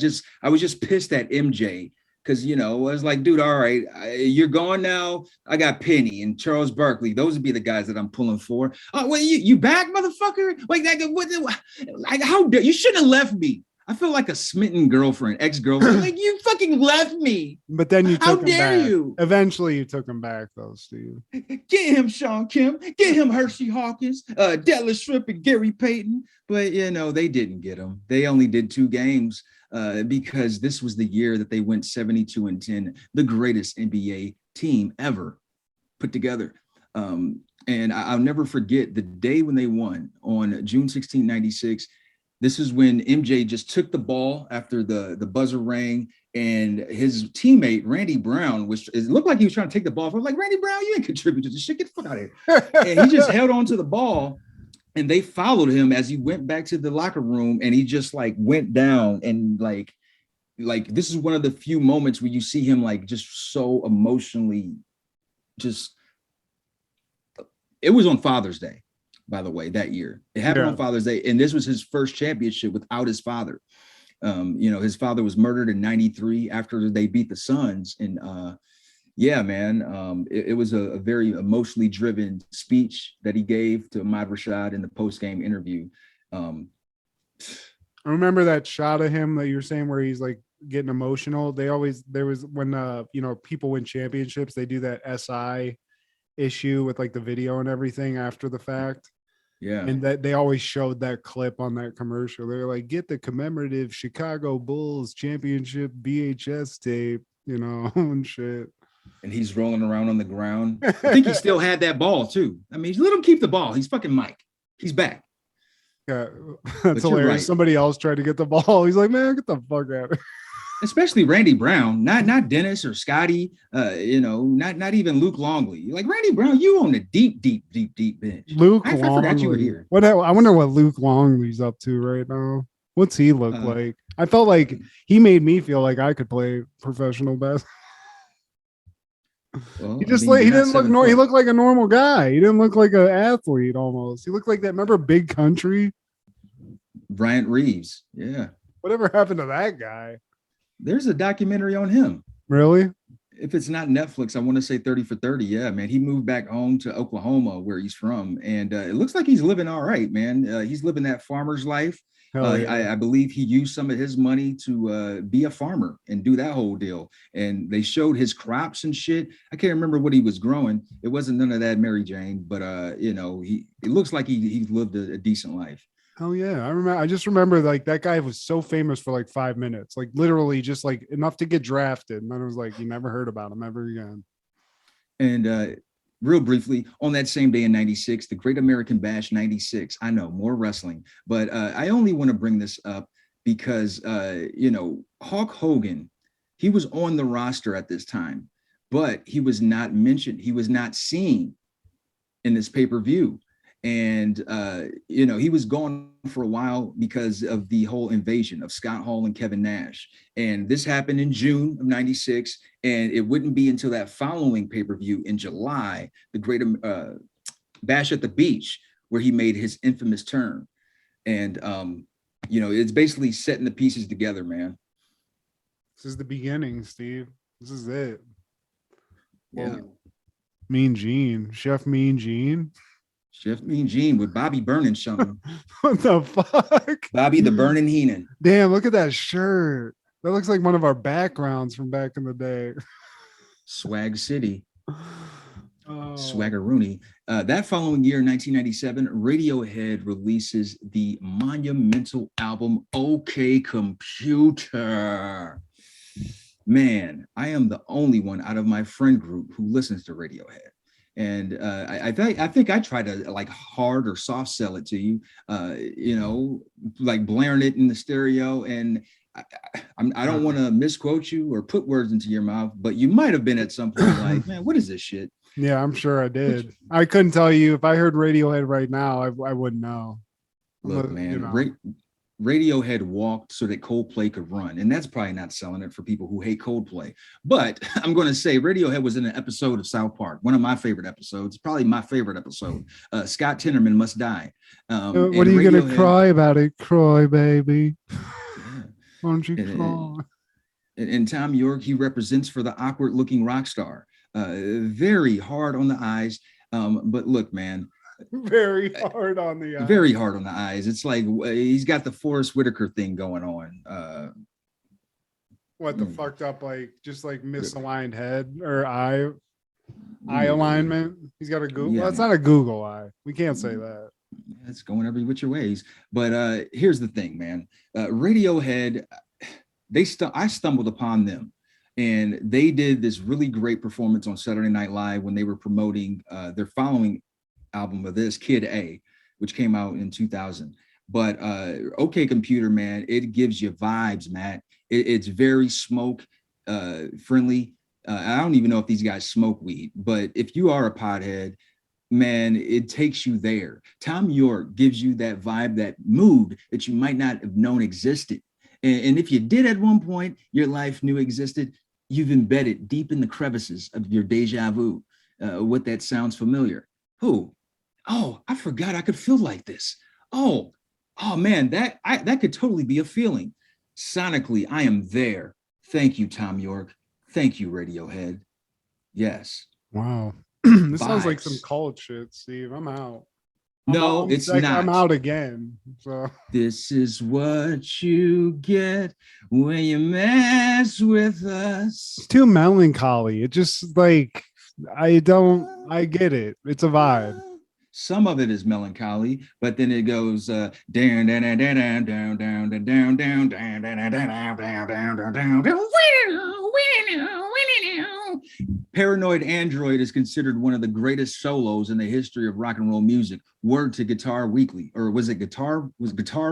was just pissed at MJ because, I was like, dude, all right, you're gone now. I got Penny and Charles Barkley. Those would be the guys that I'm pulling for. Oh, well, you back, motherfucker? Like, how dare you? Shouldn't have left me. I feel like a smitten girlfriend, ex-girlfriend. Like, you fucking left me. But then you took him back. How dare you? Eventually you took him back, though, Steve. Get him, Sean Kemp. Get him, Hershey Hawkins, Dallas Shrimp, and Gary Payton. But, they didn't get him. They only did 2 games because this was the year that they went 72-10, the greatest NBA team ever put together. And I'll never forget the day when they won on June 16, 96. This is when MJ just took the ball after the buzzer rang, and his teammate Randy Brown, which it looked like he was trying to take the ball. I was like, Randy Brown, you ain't contributed to this shit. Get the fuck out of here. And he just held on to the ball, and they followed him as he went back to the locker room, and he just like went down, and like this is one of the few moments where you see him like just so emotionally just. It was on Father's Day, by the way, that year. It happened on Father's Day, and this was his first championship without his father. His father was murdered in '93 after they beat the Suns. And it was a very emotionally driven speech that he gave to Ahmad Rashad in the post-game interview. I remember that shot of him that you're saying where he's like getting emotional. There was when people win championships, they do that SI issue with like the video and everything after the fact. Yeah. And that they always showed that clip on that commercial. They're like, get the commemorative Chicago Bulls championship VHS tape, and shit. And he's rolling around on the ground. I think he still had that ball too. I mean, let him keep the ball. He's fucking Mike. He's back. Yeah, that's hilarious. Right. Somebody else tried to get the ball. He's like, man, get the fuck out of here. Especially Randy Brown, not Dennis or Scotty, not even Luke Longley. Like Randy Brown, you on the deep bench. I forgot you were here. I wonder what Luke Longley's up to right now. What's he look like? I felt like he made me feel like I could play professional basketball. Well, he didn't look he looked like a normal guy. He didn't look like an athlete almost. He looked like that. Remember Big Country? Bryant Reeves. Yeah. Whatever happened to that guy? There's a documentary on him. Really? If it's not Netflix, I want to say 30 for 30. Yeah, man. He moved back home to Oklahoma where he's from. And it looks like he's living all right, man. He's living that farmer's life. I believe he used some of his money to be a farmer and do that whole deal. And they showed his crops and shit. I can't remember what he was growing. It wasn't none of that Mary Jane, but it looks like he lived a decent life. Oh yeah, I just remember like that guy was so famous for like 5 minutes, like literally just like enough to get drafted, and then it was like you never heard about him ever again. And real briefly, on that same day in '96, the Great American Bash '96. I know more wrestling, but I only want to bring this up because Hulk Hogan, he was on the roster at this time, but he was not mentioned. He was not seen in this pay-per-view. And, he was gone for a while because of the whole invasion of Scott Hall and Kevin Nash. And this happened in June of '96. And it wouldn't be until that following pay-per-view in July, the Great Bash at the Beach, where he made his infamous turn. And, it's basically setting the pieces together, man. This is the beginning, Steve. This is it. Yeah. Well, Mean Gene, Chef Mean Gene. Chef Mean Gene with Bobby Burnin something. What the fuck? Bobby the Burnin' Heenan. Damn, look at that shirt. That looks like one of our backgrounds from back in the day. Swag City. Swaggeroony. That following year, 1997, Radiohead releases the monumental album OK Computer. Man, I am the only one out of my friend group who listens to Radiohead. And I think I try to like hard or soft sell it to you, like blaring it in the stereo. And I don't want to misquote you or put words into your mouth, but you might have been at some point like, man, what is this shit? Yeah, I'm sure I did. I couldn't tell you if I heard Radiohead right now, I wouldn't know. Look, man, Radiohead walked so that Coldplay could run. And that's probably not selling it for people who hate Coldplay. But I'm going to say Radiohead was in an episode of South Park, one of my favorite episodes, probably my favorite episode. Scott Tenorman Must Die. What are you going to cry about it? Cry, baby. Yeah. Why don't you cry? And Tom York, he represents for the awkward looking rock star. Very hard on the eyes. But look, man. Very hard on the eyes. Very hard on the eyes. It's like he's got the Forrest Whitaker thing going on. What the fucked up, like just like misaligned head or eye alignment? He's got a Google. Yeah, well, it's not a Google eye. We can't say that. It's going every which ways. But here's the thing, man. Radiohead, I stumbled upon them. And they did this really great performance on Saturday Night Live when they were promoting their following album of this, Kid A, which came out in 2000. But OK Computer, man, it gives you vibes, Matt. It's very smoke friendly. I don't even know if these guys smoke weed, but if you are a pothead, man, it takes you there. Tom York gives you that vibe, that mood that you might not have known existed. And if you did at one point, your life knew existed, you've embedded deep in the crevices of your deja vu. What that sounds familiar. Who? Oh, I forgot I could feel like this. Oh man, that could totally be a feeling. Sonically, I am there. Thank you, Tom York. Thank you, Radiohead. Yes. Wow. This sounds like Vibes. some cult shit, Steve. I'm out. No, it's not. I'm out again. So This is what you get when you mess with us. it's too melancholy. It just like I get it. It's a vibe. Some of it is melancholy, but then it goes down, down, down, down, down, down, down, down, down, down, down, down, down, down, down, down, down. Paranoid Android is considered one of the greatest solos in the history of rock and roll music. Word to Guitar Weekly, or was it Guitar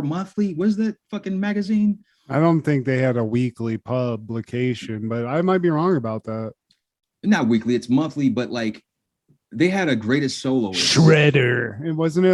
Monthly? Was that fucking magazine? I don't think they had a weekly publication, but I might be wrong about that. Not weekly, it's monthly, but like they had a greatest solo. Shredder. And wasn't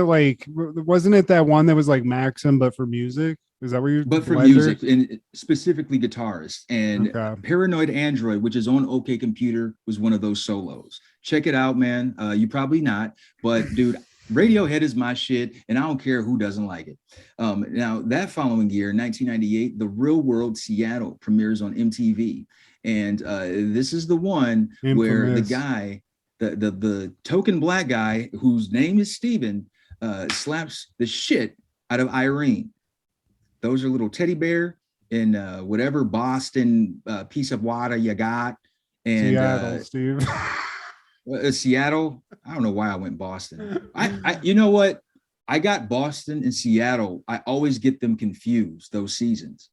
it that one that was like Maxim, but for music? Is that where you? But for music, and specifically guitarists. And Okay. Paranoid Android, which is on OK Computer, was one of those solos. Check it out, man. You probably not, but dude, Radiohead is my shit, and I don't care who doesn't like it. Now, that following year, 1998, The Real World Seattle premieres on MTV. And this is the one where the guy, the token black guy whose name is Steven, slaps the shit out of Irene. Those are little teddy bear and whatever Boston piece of water you got. And Seattle, Steve. Seattle. I don't know why I went Boston. I you know what? I got Boston and Seattle. I always get them confused, those seasons.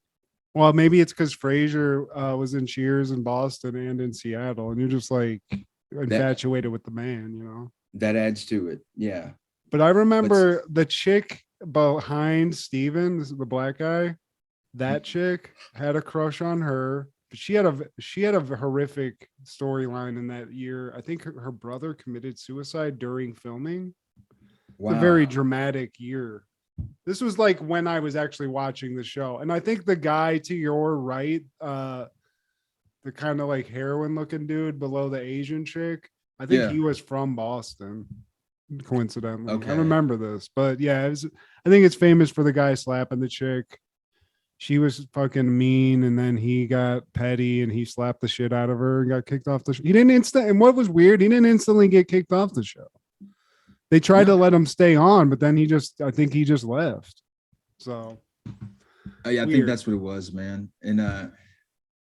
Well, maybe it's because Frasier was in Cheers in Boston and in Seattle, and you're just like infatuated with the man, you know. That adds to it. Yeah. But I remember the chick behind Steven, this is the black guy, that chick had a crush on her. But she had a horrific storyline in that year. I think her brother committed suicide during filming. Wow. It's a very dramatic year. This was like when I was actually watching the show. And I think the guy to your right, the kind of like heroin looking dude below the Asian chick, I think he was from Boston, coincidentally. Okay. I remember this, but yeah, I think it's famous for the guy slapping the chick. She was fucking mean, and then he got petty and he slapped the shit out of her and got kicked off the show. And what was weird, he didn't instantly get kicked off the show. They tried to let him stay on, but then I think he just left. So yeah, I think that's what it was, man. And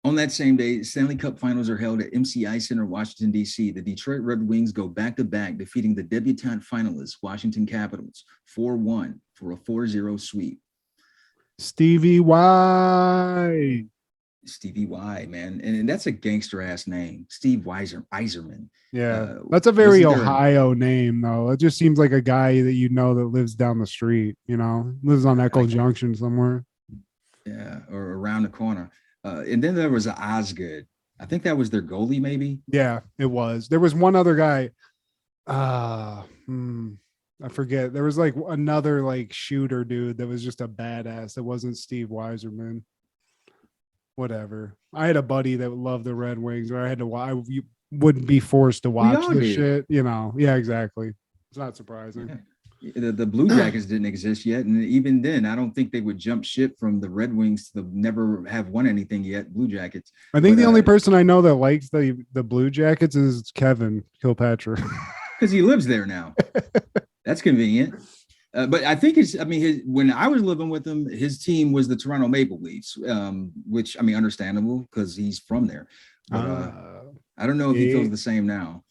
on that same day, Stanley Cup finals are held at MCI Center, Washington, D.C. The Detroit Red Wings go back-to-back, defeating the debutante finalists, Washington Capitals, 4-1 for a 4-0 sweep. Stevie Y, man. And that's a gangster-ass name, Steve Yzerman. Yeah, that's a very Ohio name, though. It just seems like a guy that you know that lives down the street, you know, lives on Echo Junction somewhere. Yeah, or around the corner. And then there was Osgood. I think that was their goalie, maybe. Yeah, it was. There was one other guy. I forget. There was like another like shooter dude that was just a badass. That wasn't Steve Yzerman. Whatever. I had a buddy that loved the Red Wings, or I wouldn't be forced to watch this shit. You know? Yeah, exactly. It's not surprising. Yeah. The Blue Jackets didn't exist yet, and even then, I don't think they would jump ship from the Red Wings to never have won anything yet. Blue Jackets. I think the only person I know that likes the Blue Jackets is Kevin Kilpatrick, because he lives there now. That's convenient. But I think when I was living with him, his team was the Toronto Maple Leafs, which understandable because he's from there. But I don't know if he feels the same now.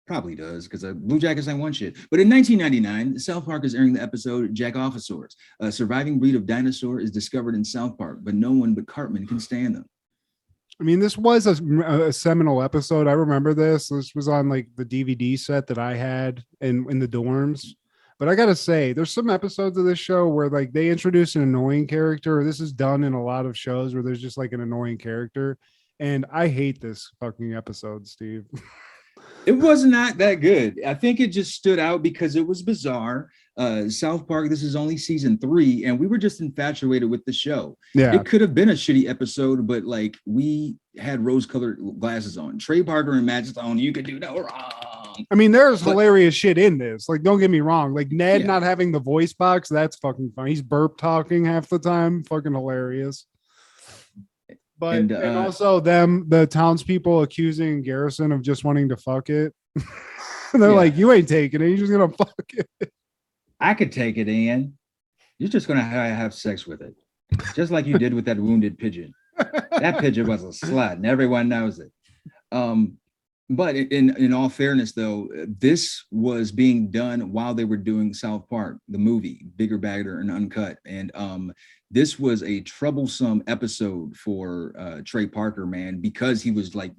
Probably does, because Blue Jackets ain't one shit. But in 1999, South Park is airing the episode Jakovasaurs. A surviving breed of dinosaur is discovered in South Park, but no one but Cartman can stand them. I mean, this was a seminal episode. I remember this. This was on like the DVD set that I had in the dorms. But I gotta say, there's some episodes of this show where like they introduce an annoying character. Or this is done in a lot of shows where there's just like an annoying character, and I hate this fucking episode, Steve. It was not that good. I think it just stood out because it was bizarre. South Park, this is only season 3, and we were just infatuated with the show. Yeah, it could have been a shitty episode, but like we had rose-colored glasses on. Trey Parker and Matt Stone, you could do no wrong. I mean, there's hilarious shit in this. Like, don't get me wrong. Like Ned not having the voice box, that's fucking fun. He's burp talking half the time, fucking hilarious. But and also the townspeople accusing Garrison of just wanting to fuck it. They're like, you ain't taking it. You're just gonna fuck it. I could take it, Ian. You're just gonna have sex with it, just like you did with that wounded pigeon. That pigeon was a slut, and everyone knows it. But in all fairness, though, this was being done while they were doing South Park, the movie, Bigger, Badder, and Uncut. And this was a troublesome episode for Trey Parker, man, because he was like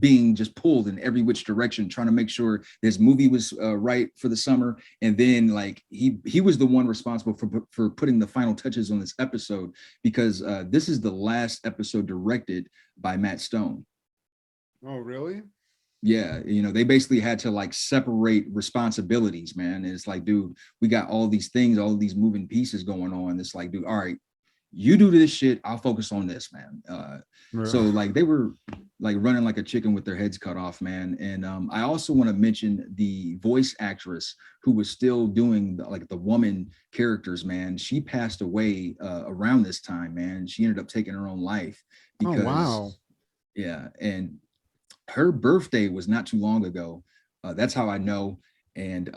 being just pulled in every which direction, trying to make sure this movie was right for the summer. And then like he was the one responsible for putting the final touches on this episode, because this is the last episode directed by Matt Stone. Oh, really? Yeah, you know, they basically had to like separate responsibilities, man. And it's like, dude, we got all these things, all these moving pieces going on. It's like, dude, all right, you do this shit, I'll focus on this, man. So like they were like running like a chicken with their heads cut off, man. And I also want to mention the voice actress who was still doing the woman characters, man. She passed away around this time, man. She ended up taking her own life because, yeah, and her birthday was not too long ago. That's how I know. And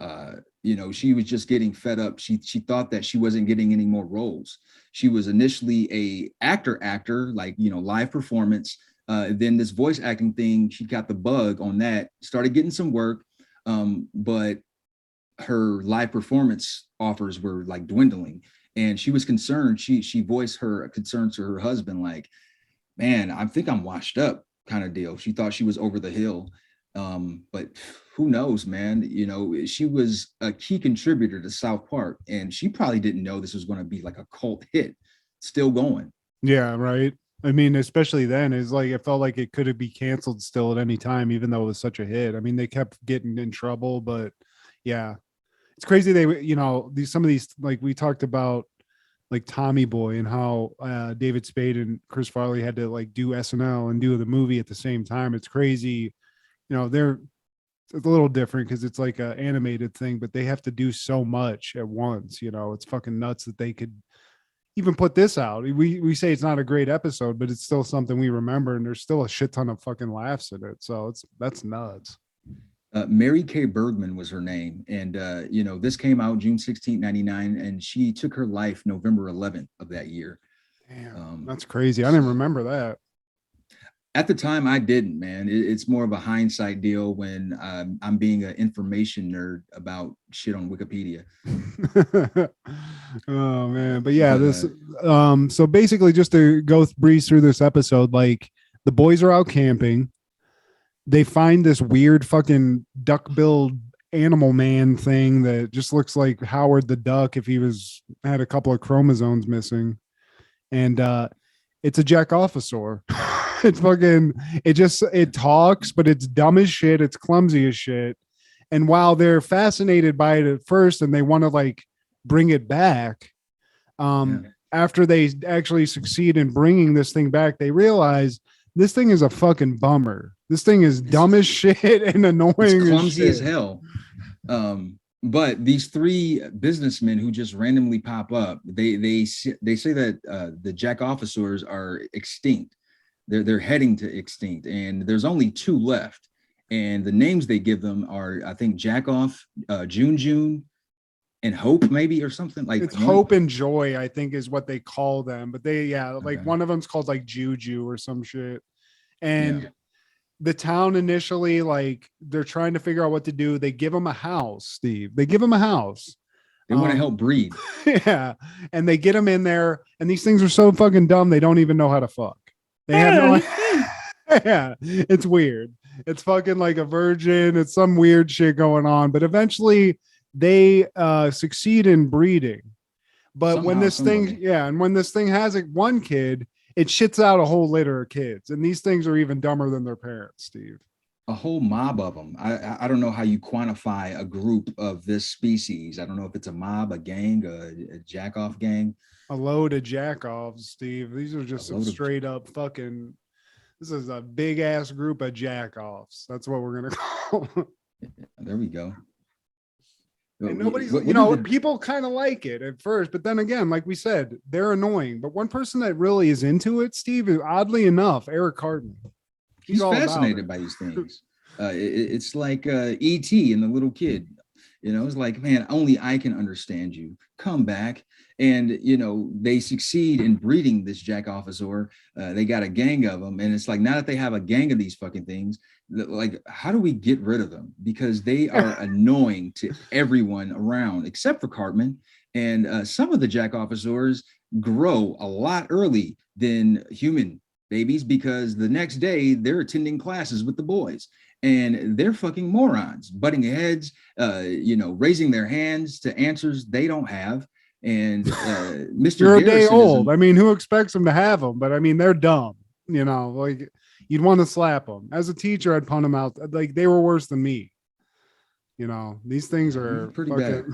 you know, she was just getting fed up. She thought that she wasn't getting any more roles. She was initially a actor, like, you know, live performance. Then this voice acting thing, she got the bug on that, started getting some work, but her live performance offers were like dwindling, and she was concerned. She voiced her concerns to her husband, like, man, I think I'm washed up, kind of deal. She thought she was over the hill. But who knows, man? You know, she was a key contributor to South Park, and she probably didn't know this was going to be like a cult hit, still going. Yeah, right. I mean, especially then, it's like it felt like it could be canceled still at any time, even though it was such a hit. I mean, they kept getting in trouble, but yeah, it's crazy. They, you know, some of these, like we talked about, like Tommy Boy, and how David Spade and Chris Farley had to like do SNL and do the movie at the same time. It's crazy. You know, it's a little different because it's like an animated thing, but they have to do so much at once. You know, it's fucking nuts that they could even put this out. We say it's not a great episode, but it's still something we remember, and there's still a shit ton of fucking laughs in it. So that's nuts. Mary Kay Bergman was her name. And, you know, this came out June 16, 1999, and she took her life November 11th of that year. Damn, that's crazy. I didn't remember that. At the time, I didn't, man. It's more of a hindsight deal when I'm being an information nerd about shit on Wikipedia. Oh, man. But yeah, this, so basically just to go breeze through this episode, like the boys are out camping. They find this weird fucking duck-billed animal man thing that just looks like Howard the Duck if he had a couple of chromosomes missing. And it's a Jakovasaurs. It's fucking, it talks, but it's dumb as shit. It's clumsy as shit. And while they're fascinated by it at first and they want to like bring it back, after they actually succeed in bringing this thing back, they realize this thing is a fucking bummer. This thing is dumb as shit and annoying. It's clumsy as hell. But these three businessmen who just randomly pop up, they say that the Jakovasaurs are extinct. They're heading to extinct, and there's only 2 left. And the names they give them are, I think, Jackoff, June, and Hope, maybe, or something like. It's Hope and Joy, I think, is what they call them. But like one of them's called like Juju or some shit. And the town initially, like, they're trying to figure out what to do. They give them a house, Steve. They give them a house. They want to help breed. Yeah, and they get them in there, and these things are so fucking dumb. They don't even know how to fuck. They have no idea. Yeah, it's weird. It's fucking like a virgin. It's some weird shit going on. But eventually they succeed in breeding. But Somehow, when this thing, somebody. and when this thing has one kid, it shits out a whole litter of kids. And these things are even dumber than their parents, Steve. A whole mob of them. I don't know how you quantify a group of this species. I don't know if it's a mob, a gang, a jack-off gang. A load of jack-offs, Steve. These are just some straight up fucking, this is a big ass group of jack-offs. That's what we're going to call them. There we go. And nobody's, what people kind of like it at first, but then again, like we said, they're annoying. But one person that really is into it, Steve, is oddly enough, Eric Cartman. He's fascinated by these things. It's like E.T. and the little kid. It's like, man, only I can understand you. Come back. And, they succeed in breeding this Jakovasaur. They got a gang of them. And it's like, now that they have a gang of these fucking things, like, how do we get rid of them? Because they are annoying to everyone around, except for Cartman. And some of the Jakovasaurs grow a lot early than human babies, because the next day they're attending classes with the boys. And they're fucking morons, butting heads, raising their hands to answers they don't have. And Mr. You're a day Garrison old. I mean, who expects them to have them? But I mean, they're dumb. Like you'd want to slap them. As a teacher, I'd punt them out. Like they were worse than me. These things are pretty bad.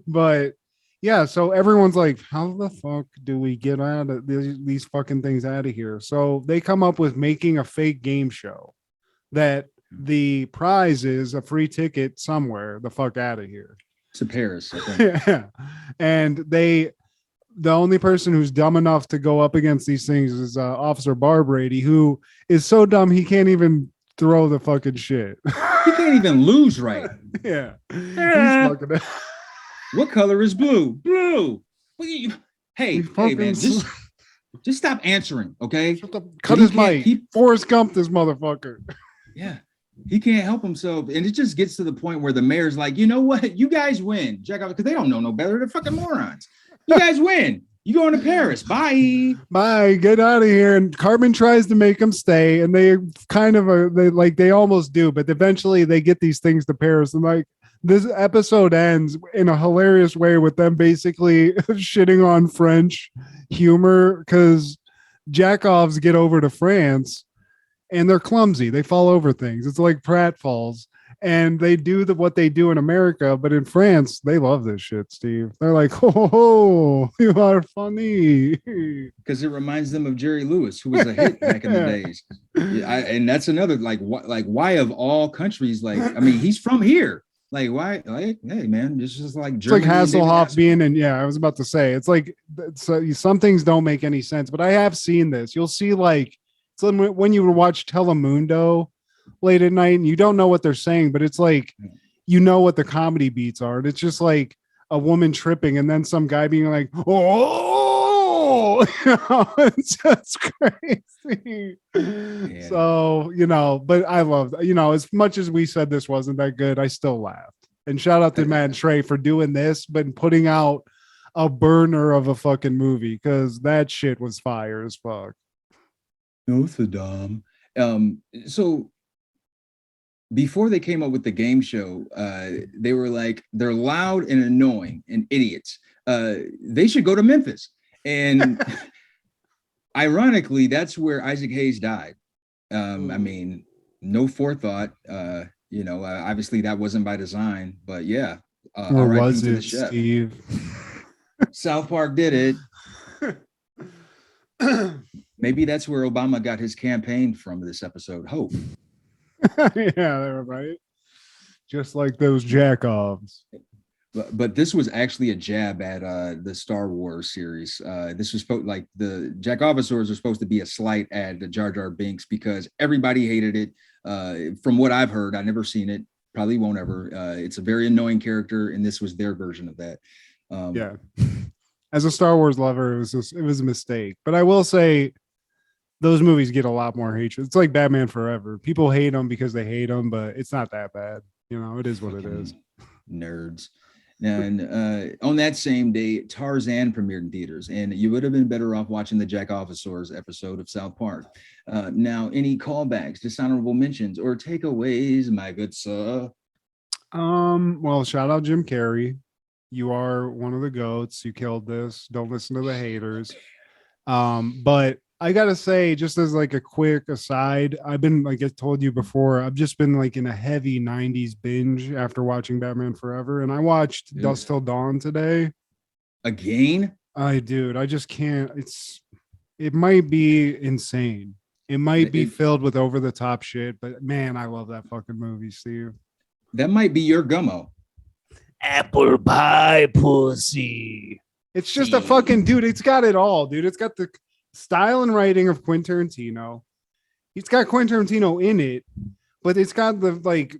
But yeah, so everyone's like, how the fuck do we get out of these fucking things out of here? So they come up with making a fake game show that the prize is a free ticket somewhere the fuck out of here. To Paris, I think. Yeah. And the only person who's dumb enough to go up against these things is Officer Barbrady, who is so dumb he can't even throw the fucking shit. He can't even lose right. Yeah. He's fucking what color is blue? Blue. Hey, man, just stop answering, okay? Cut his mic. Forrest Gump this motherfucker. Yeah. He can't help himself. And it just gets to the point where the mayor's like, you know what? You guys win. Because they don't know no better. They're fucking morons. You guys win. You going to Paris. Bye. Bye. Get out of here. And Cartman tries to make them stay. And they kind of, they almost do. But eventually they get these things to Paris. And like, this episode ends in a hilarious way with them basically shitting on French humor because jackoffs get over to France and they're clumsy. They fall over things. It's like pratfalls. And they do what they do in America, but in France, they love this shit, Steve. They're like, oh, you are funny. Because it reminds them of Jerry Lewis, who was a hit back in the days. And that's another, why of all countries, I mean, he's from here. Like, why? Like, hey, man, it's just like Germany. It's like Hasselhoff being in. Yeah, I was about to say. It's like some things don't make any sense, but I have seen this. You'll see so when you watch Telemundo late at night and you don't know what they're saying, but it's like what the comedy beats are, and it's just like a woman tripping and then some guy being like, oh, it's just crazy. Yeah. So but I love as much as we said this wasn't that good, I still laughed. And shout out to Matt and Trey for doing this but putting out a burner of a fucking movie, because that shit was fire as fuck. No, Saddam. So before they came up with the game show, they were like, they're loud and annoying and idiots. They should go to Memphis. And ironically, that's where Isaac Hayes died. I mean, no forethought. Obviously that wasn't by design, but yeah. Or was it, Steve? South Park did it. Maybe that's where Obama got his campaign from this episode. Hope. Yeah, they were right. Just like those jackoffs. But this was actually a jab at the Star Wars series. This was the Jakovasaurs are supposed to be a slight at the Jar Jar Binks because everybody hated it. From what I've heard, I've never seen it. Probably won't ever. It's a very annoying character, and this was their version of that. Yeah. As a Star Wars lover, it was a mistake. But I will say, those movies get a lot more hatred. It's like Batman Forever. People hate them because they hate them, but it's not that bad. It is what it is. Nerds. And on that same day, Tarzan premiered in theaters, and you would have been better off watching the Jakovasaurs episode of South Park. Now, any callbacks, dishonorable mentions, or takeaways, my good sir? Well, shout out Jim Carrey. You are one of the goats. You killed this. Don't listen to the haters. But I gotta say, just as like a quick aside, I've been, like I told you before, I've just been like in a heavy 90s binge after watching Batman Forever. And I watched Dusk Till Dawn today. Again? Dude, I just can't. It might be insane. It might be filled with over the top shit, but man, I love that fucking movie, Steve. That might be your gummo. Apple pie pussy. It's just a fucking dude. It's got it all, dude. It's got the style and writing of Quentin Tarantino. He's got Quentin Tarantino in it, but it's got the like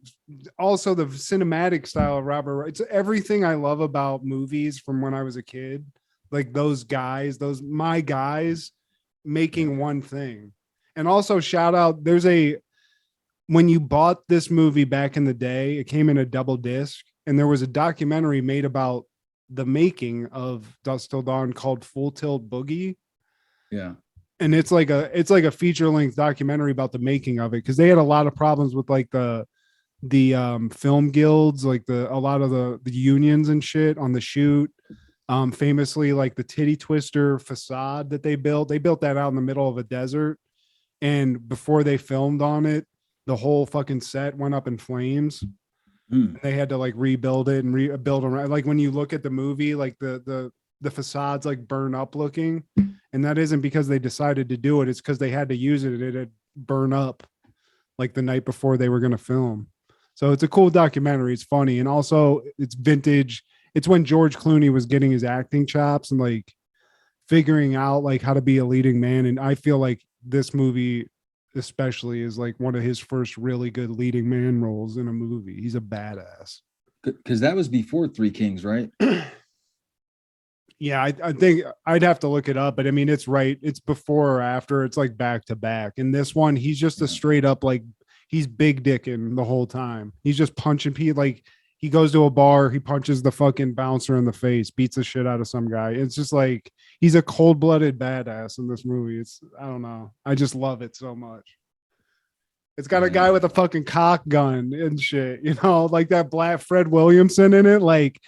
also the cinematic style of Robert. It's everything I love about movies from when I was a kid. Like those guys, my guys making one thing. And also shout out, when you bought this movie back in the day, it came in a double disc, and there was a documentary made about the making of Dusk Till Dawn called Full Tilt Boogie. Yeah. And it's like a feature-length documentary about the making of it, because they had a lot of problems with like the film guilds, like a lot of the unions and shit on the shoot. Famously, like the titty twister facade that they built that out in the middle of a desert, and before they filmed on it, the whole fucking set went up in flames. They had to like rebuild it and rebuild around. Like when you look at the movie, like the facades like burn up looking, and that isn't because they decided to do it. It's because they had to use it, and it had burn up like the night before they were going to film. So it's a cool documentary. It's funny, and also it's vintage. It's when George Clooney was getting his acting chops and like figuring out like how to be a leading man. And I feel like this movie especially is like one of his first really good leading man roles in a movie. He's a badass. Because that was before Three Kings, right? Yeah, I think I'd have to look it up, but I mean, it's right. It's before or after. It's like back to back. In this one, he's just a straight up, like he's big dicking the whole time. He's just punching people. Like he goes to a bar, he punches the fucking bouncer in the face, beats the shit out of some guy. It's just like, he's a cold-blooded badass in this movie. I don't know. I just love it so much. It's got a guy with a fucking cock gun and shit, you know, like that Black Fred Williamson in it. Like,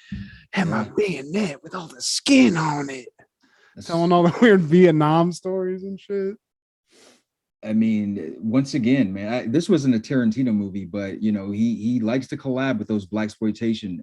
am I being that with all the skin on it? Telling all the weird Vietnam stories and shit. I mean, once again, man, this wasn't a Tarantino movie, but you know, he likes to collab with those blaxploitation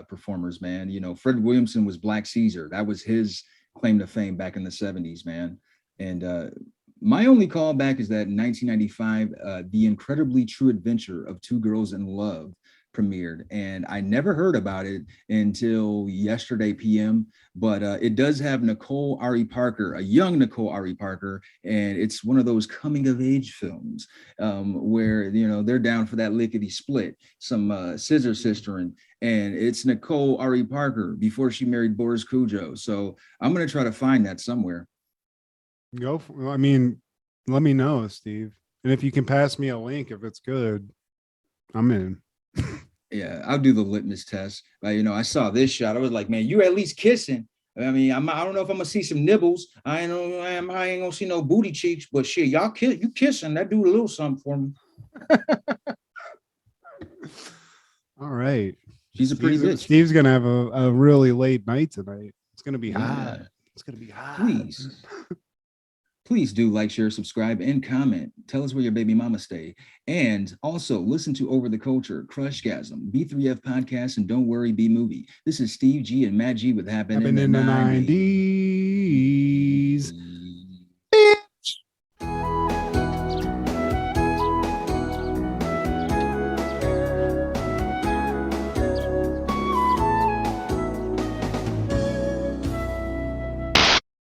performers, man. You know, Fred Williamson was Black Caesar. That was his claim to fame back in the 70s, man. And my only callback is that in 1995, The Incredibly True Adventure of Two Girls in Love premiered, and I never heard about it until yesterday PM, but it does have Nicole Ari Parker, a young Nicole Ari Parker, and it's one of those coming of age films where, you know, they're down for that lickety split, some scissor sistering, and it's Nicole Ari Parker before she married Boris Cujo. So I'm going to try to find that somewhere. I mean, let me know, Steve. And if you can pass me a link, if it's good, I'm in. Yeah, I'll do the litmus test. But, you know, I saw this shot. I was like, man, you at least kissing. I mean, I don't know if I'm gonna see some nibbles. I ain't gonna see no booty cheeks, but shit, you kissing. That do a little something for me. All right. She's a pretty bitch. Steve's gonna have a really late night tonight. It's gonna be hot. It's gonna be hot. Please do like, share, subscribe, and comment. Tell us where your baby mama stay. And also listen to Over the Culture, Crushgasm, B3F Podcast, and Don't Worry, B Movie. This is Steve G and Matt G with Happening in the 90s.